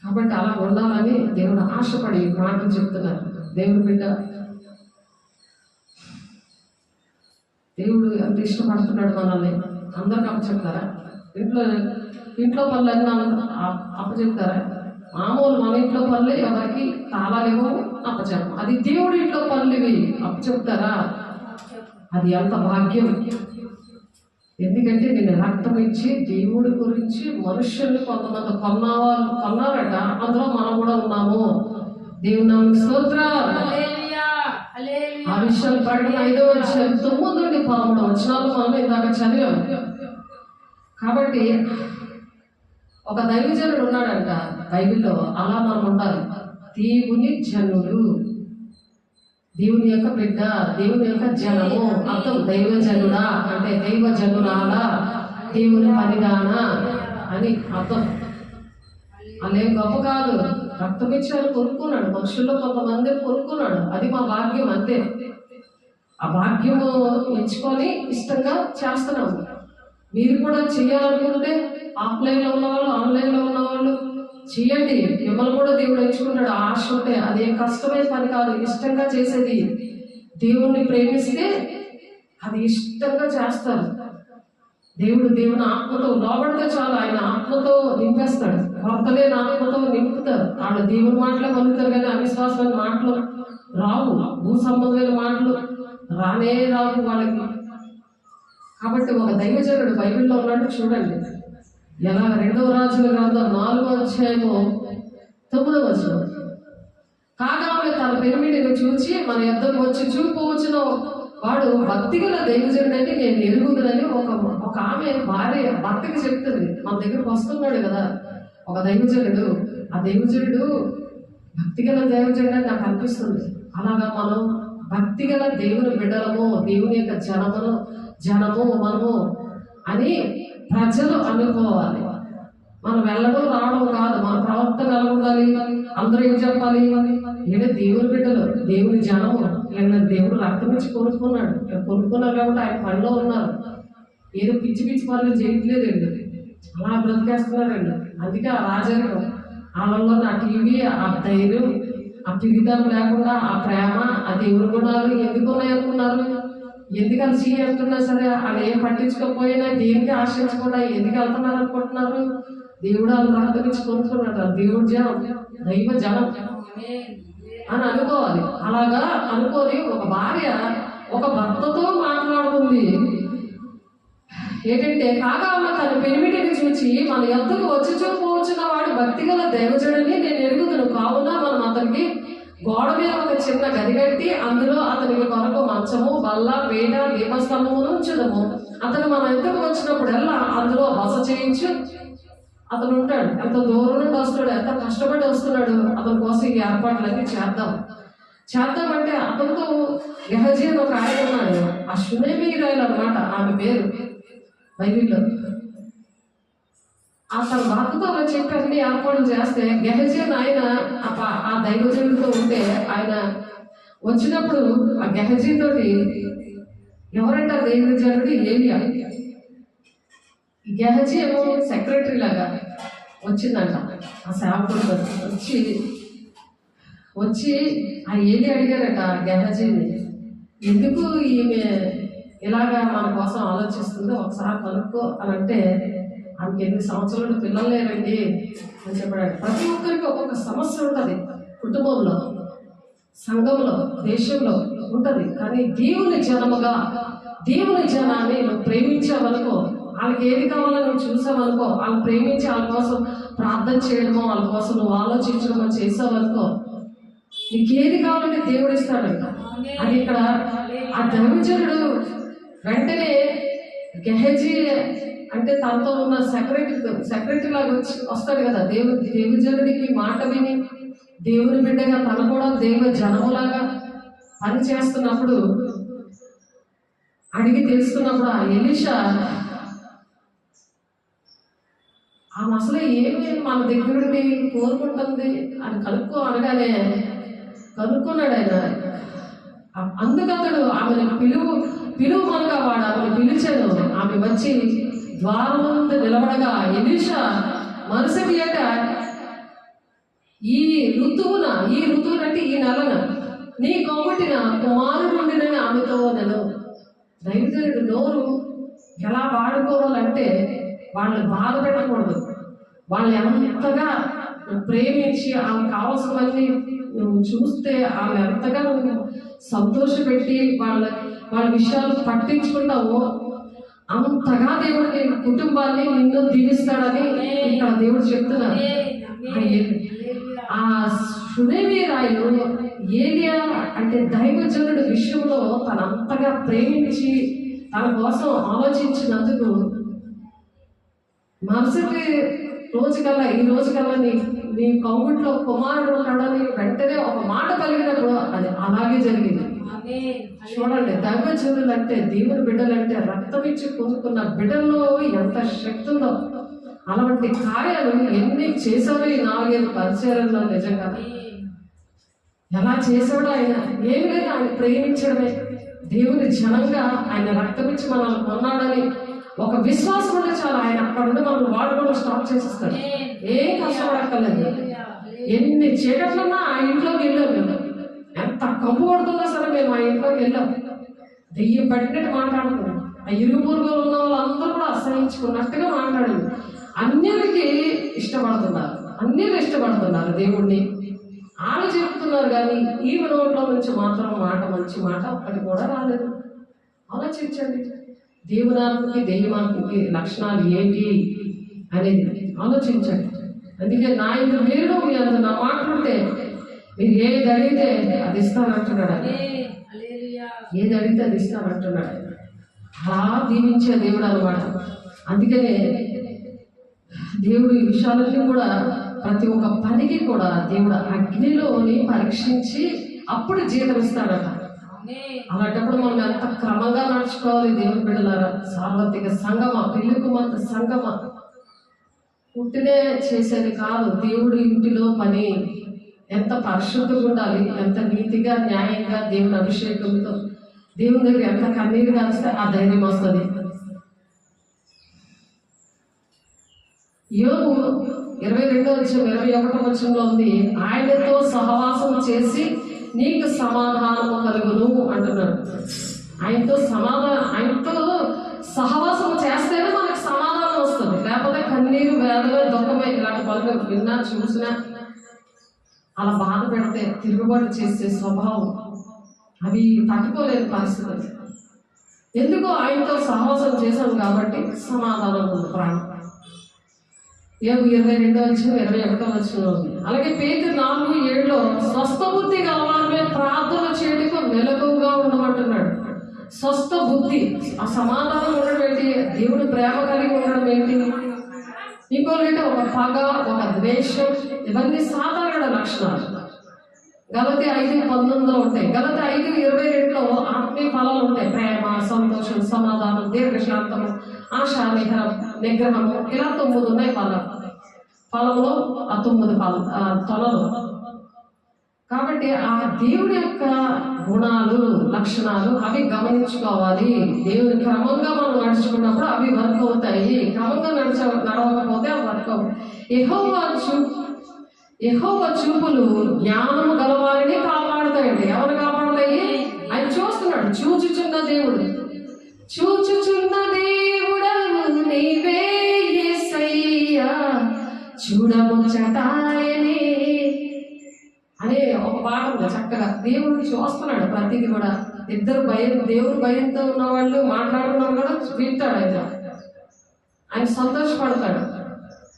కాబట్టి అలా ఉండాలని దేవుడు ఆశపడి మాటలు చెప్తున్నారు. దేవుని బిడ్డ, దేవుడు ఎంత ఇష్టపడుతున్నాడు మనల్ని. అందరికి అప్పచెప్తారా? ఇంట్లో పనులన్నీ అప్పచెప్తారా? మామూలు మన ఇంట్లో పనులు ఎవరికి తాళాలేమో అప్పచెప్పం. అది దేవుడి ఇంట్లో పనులు ఇవి అప్పచెప్తారా? అది ఎంత భాగ్యం. ఎందుకంటే నేను రక్తం ఇచ్చి దేవుడి గురించి మనుషుల్ని కొంతమంది కొన్నారట, అందులో మనం కూడా ఉన్నాము. దేవుని నామమునకు స్తోత్రం. ఆ విషయాలు ప్రకటన 5వ అధ్యాయం 9 నుండి 11 వచనాలు మనం ఇందాక చదివాం. కాబట్టి ఒక దైవజనుడు ఉన్నాడంట బైబిల్లో. అలా మనం ఉండాలి. దేవుని జనులు, దేవుని యొక్క బిడ్డ, దేవుని యొక్క జనము. అర్థం దైవజనుడా అంటే దైవజనురాలా, దేవుని పనిదానా అని అర్థం. అలేం గొప్ప కాదు. రక్తం ఇచ్చారు, కొనుక్కున్నాడు. మనుషుల్లో కొంతమంది కొనుక్కున్నాడు. అది మా భాగ్యం, అంతే. ఆ భాగ్యము ఎంచుకొని ఇష్టంగా చేస్తున్నాము. మీరు కూడా చేయాలనుకుంటే ఆఫ్లైన్లో ఉన్నవాళ్ళు, ఆన్లైన్లో ఉన్నవాళ్ళు చేయండి. మిమ్మల్ని కూడా దేవుడు ఎంచుకున్నాడు. ఆశ ఉంటే అదేం కష్టమైన పని కాదు, ఇష్టంగా చేసేది. దేవుణ్ణి ప్రేమిస్తే అది ఇష్టంగా చేస్తారు. దేవుని ఆత్మతో లోబడితే చాలు, ఆయన ఆత్మతో నింపేస్తాడు. కొరతలేని ఆత్మతో నింపుతారు. వాళ్ళు దేవుని మాటలే పలుకుతారు, కానీ అవిశ్వాసమైన మాటలు రావు, భూ సంబంధమైన మాటలు రావు వాళ్ళకి. కాబట్టి ఒక దైవజనుడు బైబిల్లో ఉన్నట్టు చూడండి. ఎలా 2వ రాజుల గ్రంథం 4వ అధ్యాయము 9వ వచనం. కాగా ఆమె తన పెనిమిటిని చూచి మన యొద్దకు వచ్చి చూపవచ్చును వాడు భక్తిగల దైవజనుడని నేను ఎరుగుదునని ఒక ఆమె భార్య భర్తకి చెప్తుంది. మన దగ్గరకు వస్తున్నాడు కదా ఒక దైవజనుడు. ఆ దైవజనుడు భక్తిగల దైవజనుడు అని నాకు అనిపిస్తుంది. అలాగా మనం భక్తిగల దేవుని బిడ్డలము, దేవుని యొక్క జనము మనము అని ప్రజలు అనుకోవాలి. మనం వెళ్ళడం రావడం కాదు, మన ప్రవర్తన ఎలా ఉండాలి. అందరూ ఏం చెప్పాలి? ఈయన దేవుని బిడ్డలు, దేవుని జనము, ఈయన దేవుడు రక్తం ఇచ్చి కొనుక్కున్నారు కాబట్టి ఆయన పనిలో ఉన్నారు. ఏదో పిచ్చి పనులు చేయట్లేదండి, అలా బ్రతికేస్తున్నారండి. అందుకే ఆ రాజరికం వాళ్ళలో ఆ టీవీ, ఆ ధైర్యం, ఆ పిరితం లేకుండా ఆ ప్రేమ, ఆ దేవుని గుణాలు ఎందుకు ఉన్నాయనుకున్నారు? ఎందుకు అది చేస్తున్నా సరే వాళ్ళు ఏం పట్టించుకోకపోయినా, దేనికి ఆశ్రయించకుండా ఎందుకు వెళ్తున్నారు అనుకుంటున్నారు? దేవుడు వాళ్ళు రక్తం ఇచ్చి కొనుక్కున్నాడు. దేవుడు జనం, దైవ జనం అని అనుకోవాలి. అలాగా అనుకోని ఒక భార్య ఒక భర్తతో మాట్లాడుతుంది. ఏంటంటే, కాగా ఆమె తన పెనిమిటిని చూచి మన యొద్దకు వచ్చి చూపవచ్చున్న వాడు భక్తిగల దైవజనుడని నేను ఎరుగుదును. కావున మనం అతనికి గోడ మీద ఒక చిన్న గది కట్టి అందులో అతనికి కొరకు మంచము, బల్ల, పీట, దీపస్తంభమును ఉంచుదము. అతను మన యొద్దకు వచ్చినప్పుడల్లా అందులో బస చేయించు. అతను ఉంటాడు, ఎంత దూరం నుండి వస్తున్నాడు, ఎంత కష్టపడి వస్తున్నాడు. అతని కోసం ఈ ఏర్పాట్లన్నీ చేద్దామంటే అతనితో గెహజీ అని ఒక ఆయన ఉన్నాడు. ఆ షునేమీరాయలు అన్నమాట ఆమె పేరు బైబిల్లో. అతను భర్తతో అలా చెప్పి అన్ని ఏర్పాట్లు చేస్తే గెహజీ ఆయన ఆ దైవజనుడితో ఉంటే ఆయన వచ్చినప్పుడు ఆ గెహజీ తోటి ఎవరంటే ఆ దైవజనుడు గెహజీ ఏమో సెక్రటరీ లాగా వచ్చిందంట. ఆ సేవకుడు వచ్చి ఆ ఏలి అడిగారట గెహజీని, ఎందుకు ఈమె ఇలాగా మన కోసం ఆలోచిస్తుందో ఒకసారి కనుక్కో అని అంటే, ఆమెకి 8 సంవత్సరాలు పిల్లలు లేరండి అని చెప్పాడు. ప్రతి ఒక్కరికి ఒక్కొక్క సమస్య ఉంటుంది, కుటుంబంలో, సంఘంలో, దేశంలో ఉంటుంది. కానీ దేవుని జనముగా దేవుని జనాన్ని నువ్వు ప్రేమించావనుకో, వాళ్ళకి ఏది కావాలో నువ్వు చూసావనుకో, వాళ్ళని ప్రేమించి వాళ్ళ కోసం ప్రార్థన చేయడమో, వాళ్ళ కోసం నువ్వు ఆలోచించడమో చేసావనుకో, నీకేది కావాలంటే దేవుడు ఇస్తాడంట. అది ఇక్కడ ఆ దైవజనుడు వెంటనే గెహజీ అంటే తనతో ఉన్న సెక్రటరీ లాగా వస్తాడు కదా, దేవుజనుడికి మాట విని దేవుని బిడ్డగా తను కూడా దేవ జనములాగా పని చేస్తున్నప్పుడు అడిగి తెలుసుకున్నప్పుడు ఆ ఎలీషా ఆమె అసలు ఏమి మన దగ్గరుండి కోరుకుంటుంది అని అనగానే కనుక్కున్నాడు ఆయన. అందుకతడు ఆమెను పిలువమనగా వాడు ఆమెను పిలిచాను. ఆమె వచ్చి ద్వారం ముందు నిలబడగా ఎలీషా మరుసటి ఏట ఈ ఋతువున అంటే ఈ నెలన నీ కొమ్మటిన కుమారుడు ఉండినని ఆమెతో నేను. దైవజనుడు నోరు ఎలా వాడుకోవాలంటే వాళ్ళని బాధ పెట్టకూడదు. వాళ్ళు ఎంతగా ప్రేమించి ఆమె కావాల్సినవన్నీ నువ్వు చూస్తే ఆమె ఎంతగా నువ్వు సంతోషపెట్టి వాళ్ళ విషయాలు పట్టించుకుంటావో అంతగా దేవుడు నీ కుటుంబాన్ని నిన్ను దీవిస్తాడని ఇక్కడ దేవుడు చెప్తున్నారు. ఆ షునేమి రాయు ఏలియా అంటే దైవజనుడి విషయంలో తను అంతగా ప్రేమించి తన కోసం ఆలోచించినందుకు మరుసటి రోజుకల్లా ఈ రోజుకల్లా నీ కౌగుట్లో కుమారుడు ఉంటాడని వెంటనే ఒక మాట కలిగినప్పుడు అది అలాగే జరిగింది. చూడండి, దైవజనులు అంటే దేవుని బిడ్డలంటే రక్తం ఇచ్చి పొందుకున్న బిడ్డల్లో ఎంత శక్తి ఉందో. అలాంటి కార్యాలు ఎన్ని చేశాడో ఈ 4-5 పరిచయాలలో. నిజంగా ఎలా చేశాడో ఆయన ఏమి లేదు, ఆయన ప్రేమించడమే. దేవుని జనంగా ఆయన రక్తం ఇచ్చి మనల్ని కొన్నాడని ఒక విశ్వాసం ఉంటే చాలా ఆయన అక్కడ ఉండి మనల్ని వాడుకోవడం స్టాప్ చేసేస్తాడు. ఏం కష్టపడక్కర్లేదు. ఎన్ని చీకట్లన్నా ఆ ఇంట్లోకి వెళ్ళాం మేము. ఎంత కంపు పడుతుందో సరే మేము ఆ ఇంట్లోకి వెళ్ళాం. దెయ్యం పట్టినట్టు మాట్లాడుతున్నాం. ఆ ఇరుగు పొరుగులో ఉన్న వాళ్ళందరూ కూడా అసహించుకున్నట్టుగా మాట్లాడింది. అన్యులకి ఇష్టపడుతున్నారు దేవుణ్ణి. వాళ్ళు చెప్తున్నారు కానీ ఈమె నోట్లో నుంచి మాత్రం మంచి మాట ఒక్కటి కూడా రాలేదు. ఆలోచించండి, దేవునాత్మకి దెయ్యమాత్మకి లక్షణాలు ఏంటి అనేది ఆలోచించండి. అందుకే నా ఇందు మీరు మీ అందు నా మాటలుంటే మీరు ఏది అడిగితే అది ఇస్తానంటున్నాడు. ఏది అడిగితే అది ఇస్తానంటున్నాడు. అలా దీవించే దేవుడు అన్నమాట. అందుకనే దేవుడు ఈ విషయాలన్నీ కూడా ప్రతి ఒక్క పనికి కూడా దేవుడు అగ్నిలోని పరీక్షించి అప్పుడు జీతం ఇస్తాడట. అలాంటప్పుడు మనం ఎంత క్రమంగా నడుచుకోవాలి దేవుని బిడ్డలారా. సార్వత్రిక సంగమా, పెళ్లి కుమార్తె సంగమా పుట్టినే చేసేది కాదు. దేవుడి ఇంటిలో పని ఎంత పరిశుద్ధంగా ఉండాలి, ఎంత నీతిగా న్యాయంగా దేవుని అభిషేకంతో దేవుని దగ్గర ఎంత కన్నీరు కాస్తే ఆ ధైర్యం వస్తుంది. యోబు 22:21 ఉంది, ఆయనతో సహవాసం చేసి నీకు సమాధానము కలుగును అంటున్నాడు. ఆయనతో సహవాసం చేస్తేనే మనకు సమాధానం వస్తుంది. లేకపోతే కన్నీరు, వేదన, దుఃఖమే ఇలాంటి పనులు విన్నా చూసినా అలా బాధ పెడితే తిరుగుబాటు చేసే స్వభావం అవి తట్టుకోలేని పరిస్థితి. ఎందుకో ఆయనతో సహవాసం చేశాం కాబట్టి సమాధానం ఉంది ప్రాణం. యోబు 22:21 ఉంది. అలాగే పేతురు 4:7 స్వస్థ బుద్ధి గలవారమే ప్రార్థన చేయటకు మెలకువగా ఉండమంటున్నాడు. స్వస్థ బుద్ధి, ఆ సమాధానం ఉండడం ఏంటి? దేవుడు ప్రేమ కలిగి ఉండడం ఏంటి? ఇంకోటి ఒక పగ, ఒక ద్వేషం, ఇవన్నీ సాధారణ లక్షణాలు. గలతీ 5:19 ఉంటాయి. గలతీ 5:22 ఆత్మీయ ఫలాలు ఉంటాయి. ప్రేమ, సంతోషం, సమాధానం, దీర్ఘశాంతము, ఆశ, నిగ్రహము, ఇలా 9 ఉన్నాయి ఫలంలో. ఆ 9 తొలలు కాబట్టి ఆ దేవుడి యొక్క గుణాలు, లక్షణాలు అవి గమనించుకోవాలి. దేవుని క్రమంగా మనం నడుచుకున్నప్పుడు అవి వర్క్ అవుతాయి. క్రమంగా నడవకపోతే అవి వర్క్ అవుతాయి. యెహోవా చూపులు జ్ఞానము గలవారిని కాపాడుతాయండి. ఎవరు కాపాడుతాయి? ఆయన చూస్తున్నాడు. చూచుచున్న దేవుడు నీవే యేసయ్యా, చూడముచ్చటాయనే అనే ఒక పాట ఉంది చక్కగా. దేవుడు చూస్తున్నాడు ప్రతిదీ కూడా. దేవుడు భయంతో ఉన్నవాళ్ళు మాట్లాడుతున్నారు కూడా వింటాడు. ఆయన సంతోషపడతాడు.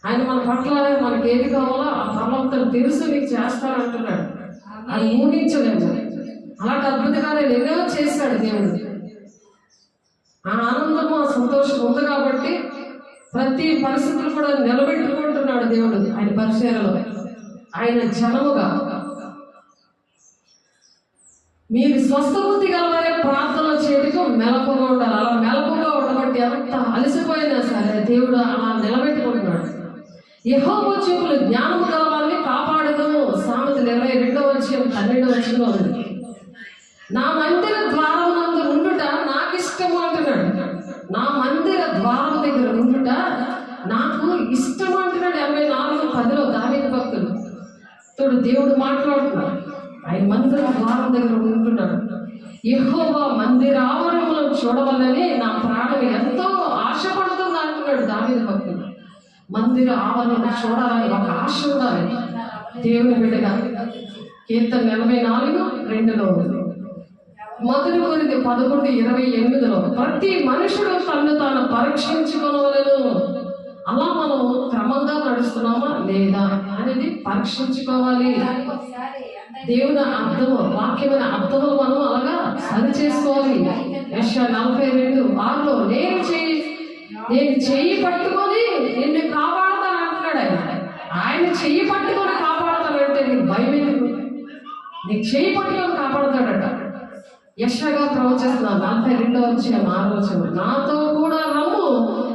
ఆయన మన పట్ల మనకి ఏది కావాలో ఆ పర్వంతం తెలుసు నీకు చేస్తానంటున్నాడు. అది ఊహించలేము. అలాంటి అద్భుతకాలు ఎన్నో చేశాడు దేవుడు. ఆ ఆనందము, ఆ సంతోషం ఉంది కాబట్టి ప్రతి పరిస్థితులు కూడా నిలబెట్టుకుంటున్నాడు దేవుడు ఆయన పరిచర్యలో. ఆయన జనముగా మీరు స్వస్థబుద్ధి గలవారే ప్రార్థన చేయటం మెలకుగా ఉండాలి. అలా మెలకుగా ఉండబట్టి ఎంత అలసిపోయినా సరే దేవుడు అలా నిలబెట్టుకుంటున్నాడు. యెహోవా చూపులు జ్ఞానము గలవారిని కాపాడును. సామెతలు 22:12 ఉంది. నా మందిర ద్వారం నందు ఉండుట నాకు ఇష్టము అంటున్నాడు. నా మందిర ద్వారం దగ్గర ఉండుట నాకు ఇష్టం అంటున్నాడు. 84:10 దావీదు భక్తుడు తోడు దేవుడు మాట్లాడుతున్నాడు. ఆయన మందిర ద్వారం దగ్గర ఉంటున్నాడు. యెహోవా మందిర ఆవరణలను చూడవాలని నా ప్రాణం ఎంతో ఆశపడుతుంది అంటున్నాడు దావీదు భక్తుడు. మందిర ఆవరణను చూడాలని ఒక ఆశ ఉండాలి దేవుని బిడ్డగా. కీర్తన 84:2 మొదటి కొరింథీ 11:28 ప్రతి మనుషుడు తన్ను తాను పరీక్షించుకోవలను. అలా మనం క్రమంగా నడుస్తున్నామా లేదా అనేది పరీక్షించుకోవాలి. దేవుని అర్థము, వాక్యమైన అర్థములు మనం అలాగా సరి చేసుకోవాలి. యెషయా 42:6 నేను చెయ్యి పట్టుకొని నిన్ను కాపాడుతాను అంటున్నాడు. ఆయన చెయ్యి పట్టుకొని కాపాడుతానంటే నీకు భయం ఎందుకు? నీకు చెయ్యి పట్టుకొని కాపాడుతాడట. యెషయా ప్రవచిస్తున్నాను 42:6 నాతో కూడా రమ్ము,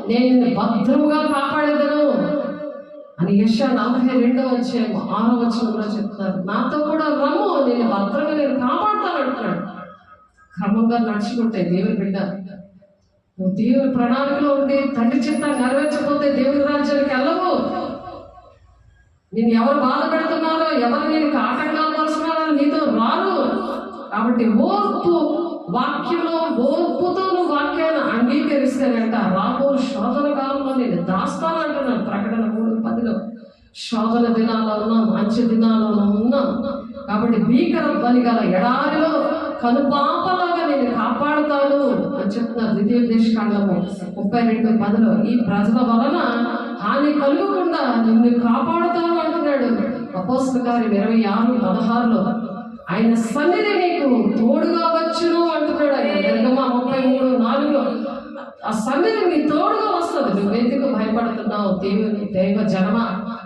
నేను నిన్ను భద్రముగా కాపాడేదను అని యెషయా 42:6 చెప్తారు. నాతో కూడా రమ్ము, నేను భద్రంగా నేను కాపాడుతాను అంటున్నాడు. క్రమంగా నడుచుకుంటే దేవుని బిడ్డ, నువ్వు దేవుని ప్రణాళికలో ఉండి తండ్రి చిత్త నెరవేర్చకపోతే దేవుని రాజ్యానికి వెళ్ళవు. నేను ఎవరు బాధ పెడుతున్నారో, ఎవరు నేను ఆటంకాలు పరుస్తున్నారో నీతో రారు. కాబట్టి వాక్యంలో ఓర్పుతో నువ్వు వాక్యాన్ని అంగీకరిస్తేనంట రాబో శోధన కాలంలో నేను దాస్తానంటున్నాను. ప్రకటన 3:10 శోధన దినాల్లో ఉన్నాం, మంచి దినాల్లో ఉన్నాం. కాబట్టి భీకర బలి గల ఎడారిలో కనుపాపలాగా నేను కాపాడుతాను అని చెప్తున్నారు. ద్వితీయోపదేశకాండము 32:10 ఈ ప్రజల వలన హాని కలుగకుండా నిన్ను కాపాడుతాను అంటున్నాడు. అపోస్తలుల కార్యం 26:16 ఆయన సన్నిధి నీకు తోడుగా వచ్చును అంటున్నాడు. ఆయన నిర్గమ 33:4 ఆ సన్నిధి నీ తోడుగా వస్తుంది. నువ్వు ఎందుకు భయపడుతున్నావు? దేవుని దైవ జనమ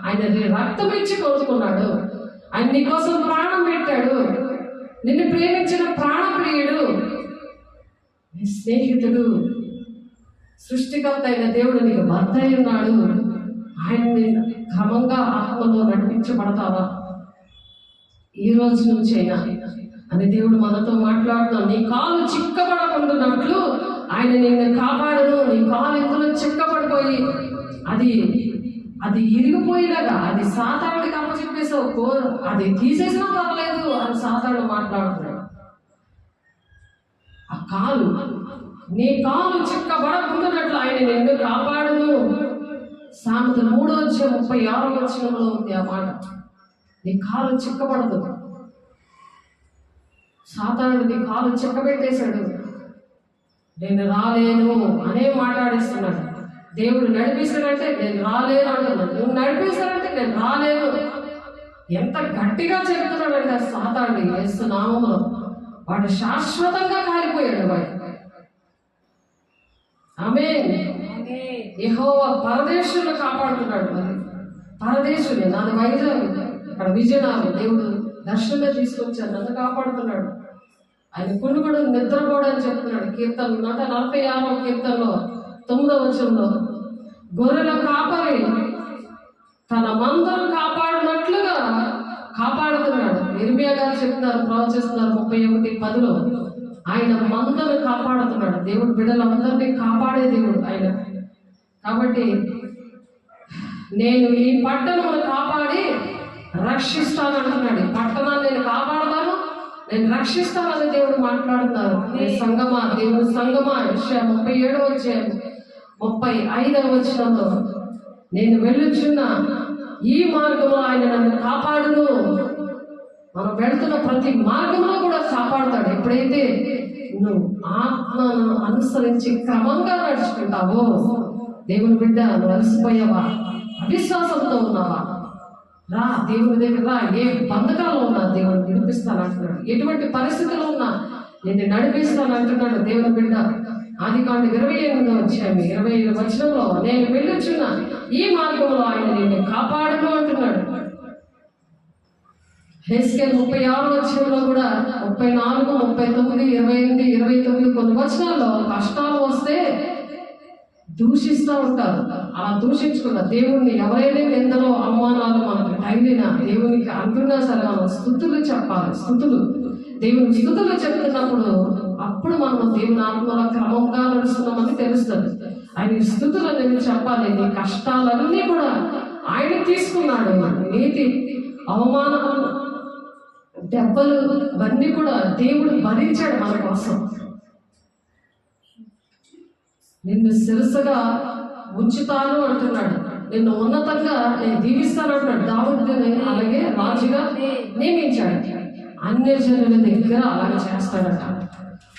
ఆయన రక్తం ఇచ్చి కోరుకున్నాడు. ఆయన నీ కోసం ప్రాణం పెట్టాడు. నిన్ను ప్రేమించిన ప్రాణప్రియుడు, నీ స్నేహితుడు, సృష్టికర్త అయిన దేవుడు నీకు భర్త అయి ఉన్నాడు. ఆయన్ని క్రమంగా ఆత్మలో నడిపించబడతావా? ఈ రోజు నుంచైనా అని దేవుడు మనతో మాట్లాడుతున్నాడు. నీ కాలు చిక్కబడకుండానట్లు ఆయన నిన్ను కాపాడను. నీ కాలు ఎందులో చిక్కబడిపోయి అది ఇరిగిపోయినాగా అది సాతానుడికి అప్పచెప్పేసావు, అది తీసేసినా పర్లేదు అని సాతానుడు మాట్లాడుతున్నాడు. ఆ కాలు, నీ కాలు చిక్కబడకుండానట్లు ఆయన నిన్ను కాపాడును. సామెతలు 3:36 ఉంది ఆ మాట. నీ కాలు చిక్కబడదు. సాతానుడు నీ కాలు చిక్కబెట్టేశాడు. నేను రాలేను అనే మాట్లాడిస్తున్నాడు. దేవుడు నడిపిస్తాడంటే నేను రాలేను అంటున్నాడు. నువ్వు నడిపిస్తాడంటే నేను రాలేను. ఎంత గట్టిగా చెప్తున్నాడంటే సాతానుడు యేసు నామములో వాడు శాశ్వతంగా కాలిపోయాడు. వాడు ఆమేన్. యెహోవా పరదేశులను కాపాడుతున్నాడు. మరి పరదేశులే నాది వైజాగ్, అక్కడ విజయనగరం దేవుడు దర్శనంగా తీసుకొచ్చాడు, నన్ను కాపాడుతున్నాడు. ఆయన కునుగుడు నిద్రపోవడానికి చెప్తున్నాడు. కీర్తన 146 కీర్తనలో 9 గొర్రెల కాపరి తన మందను కాపాడినట్లుగా కాపాడుతున్నాడు. ఇర్మియా గారు చెప్తున్నారు, ప్రవచిస్తున్నారు 31:10 ఆయన మందను కాపాడుతున్నాడు. దేవుడు బిడ్డలందరినీ కాపాడే దేవుడు ఆయన. కాబట్టి నేను ఈ పట్టణమును కాపాడి రక్షిస్తాను అంటున్నాడు. ఈ పట్టణాన్ని నేను కాపాడతాను, నేను రక్షిస్తానని దేవుడు మాట్లాడుతున్నారు. సంగమా, దేవుడు సంగమా, యెషయా 37:35 నేను వెళ్ళుచున్న ఈ మార్గంలో ఆయన నన్ను కాపాడును. మనం వెళ్తున్న ప్రతి మార్గంలో కూడా కాపాడుతాడు. ఎప్పుడైతే నువ్వు ఆత్మను అనుసరించి క్రమంగా నడుచుకుంటావో, దేవుని బిడ్డ నువ్వు అలసిపోయావా, అవిశ్వాసంతో ఉన్నావా, రా దేవుని దగ్గర రా. ఏ బంధకాల్లో ఉన్నా దేవుని విడిపిస్తాను అంటున్నాడు. ఎటువంటి పరిస్థితుల్లో ఉన్నా నేను నడిపిస్తాను అంటున్నాడు దేవుని బిడ్డ. ఆదికాండం 28:25 నేను వెళ్ళుచున్న ఈ మార్గంలో ఆయన నేను కాపాడును అంటున్నాడు. హెస్కేల్ 36 కూడా 34, 39, 28, 29 కొన్ని వచనాల్లో కష్టాలు వస్తే దూషిస్తూ ఉంటారు. అలా దూషించుకున్న దేవుణ్ణి ఎవరైనా నిందలో అవమానాలు మనకు తగిలిన దేవునికి అంటున్నా సరే మనం స్తుతులు చెప్పాలి. దేవుని స్తుతులు చెప్తున్నప్పుడు అప్పుడు మనం దేవుని ఆత్మలో క్రమంగా నడుస్తున్నామని తెలుస్తుంది. ఆయన స్తుతులు అనేది చెప్పాలి. నీ కష్టాలన్నీ కూడా ఆయన తీసుకున్నాడు. నీతి, అవమానాలు, దెబ్బలు ఇవన్నీ కూడా దేవుడు భరించాడు మన కోసం. నిన్ను శిరస్సుగా ఉంచుతాను అంటున్నాడు. నిన్ను ఉన్నతంగా నేను దీవిస్తాను అంటున్నాడు. దావీదుని అలాగే రాజుగా నియమించాడు. అన్యజనుల దగ్గర అలాగే చేస్తాడట.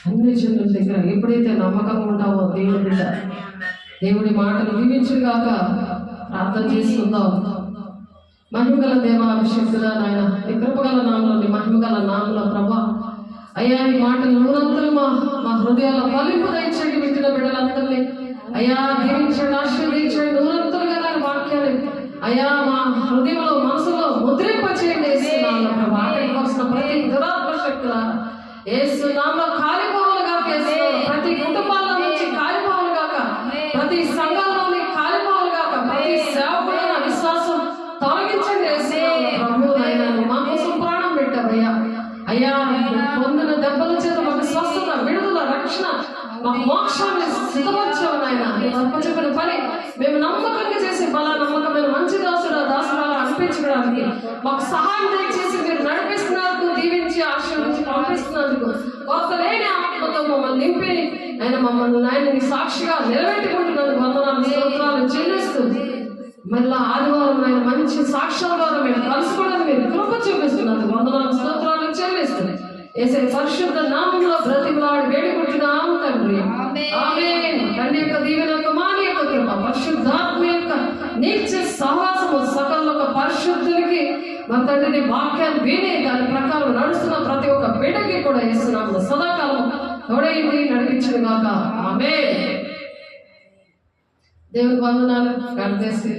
అన్యజనుల దగ్గర ఎప్పుడైతే నమ్మకంగా ఉంటావో దేవుడి బిడ్డ, దేవుడి మాటలు దీవించుడు గాక. ప్రార్థన చేసుకుందాం. మహిమగల దేవ, అభిషేకుడా నాయన, నీ కృపగల నామంలో, నీ మహిమగల నామంలో ప్రభా అయ్యా ఈ మాటలు నూరంతలు మా హృదయాల ఫలింపు దయచండి. వింటున్న బిడ్డలందరినీ అయ్యా దీవించండి, ఆశీర్వదించండి. నూరంతలుగా దాని వాక్యాన్ని అయ్యా మా హృదయంలో, మనసులో ముద్రింపచేయండి. యేసునామములో ప్రభా ఆటంకపరుస్తున్న ప్రతి దురాత్మ శక్తుల యేసునామములో కాలిపోవులు గాక. ప్రతి కుటుంబాల నుంచి కాలిపోవులు గాక. ప్రతి సంఘంలోని కాలిపోవులు గాక. ప్రతి సేవకుల విశ్వాసం తొలగించండి. యేసునామములో ప్రభు నాయన మా కోసం ప్రాణం పెట్టావయ్యా. అయ్యా పొందిన దెబ్బల చేత మాకు స్వస్థత, విడుదల, రక్షణ, మాకు మోక్షాన్ని సిద్ధపరచావు నాయన. చెప్పిన పని మేము నమ్మకంగా చేసి బలా నమ్మకమైన మంచి దాసుడా అనిపించడానికి మాకు సహాయం దయచేసి మీరు నడిపిస్తున్నందుకు, దీవించి ఆశీర్వదించి పంపిస్తున్నందుకు, కొత్త లేని ఆత్మతో మమ్మల్ని నింపి ఆయన మమ్మల్ని ఆయన నీ సాక్షిగా నిలబెట్టుకుంటున్నందుకు వందనాలు, స్తోత్రాలు చెల్లిస్తూ మళ్ళా ఆదివారం ఆయన మంచి సాక్ష్యాల ద్వారా మేము కలుసుకోవడానికి మీరు కృప చూపిస్తున్నందుకు వందనాలు, స్తోత్రాలు చెల్లిస్తుంది. యేసయ్య పరిశుద్ధ నామములో బ్రతిమలాడి వేడుకుంటున్నాము తండ్రి. ఆమేన్. తండ్రి యొక్క దీవెన, కుమారుని యొక్క కృప, పరిశుద్ధాత్మ యొక్క నిత్య సహవాసము సకల పరిశుద్ధులకి మా తండ్రిని వాక్యాన్ని విని దాని ప్రకారం నడుస్తున్న ప్రతి ఒక్క బిడ్డకి కూడా యేసునామములో సదాకాలం తోడైంది నడిపించును గాక. ఆమేన్. దేవుని వందనాలు. God bless you.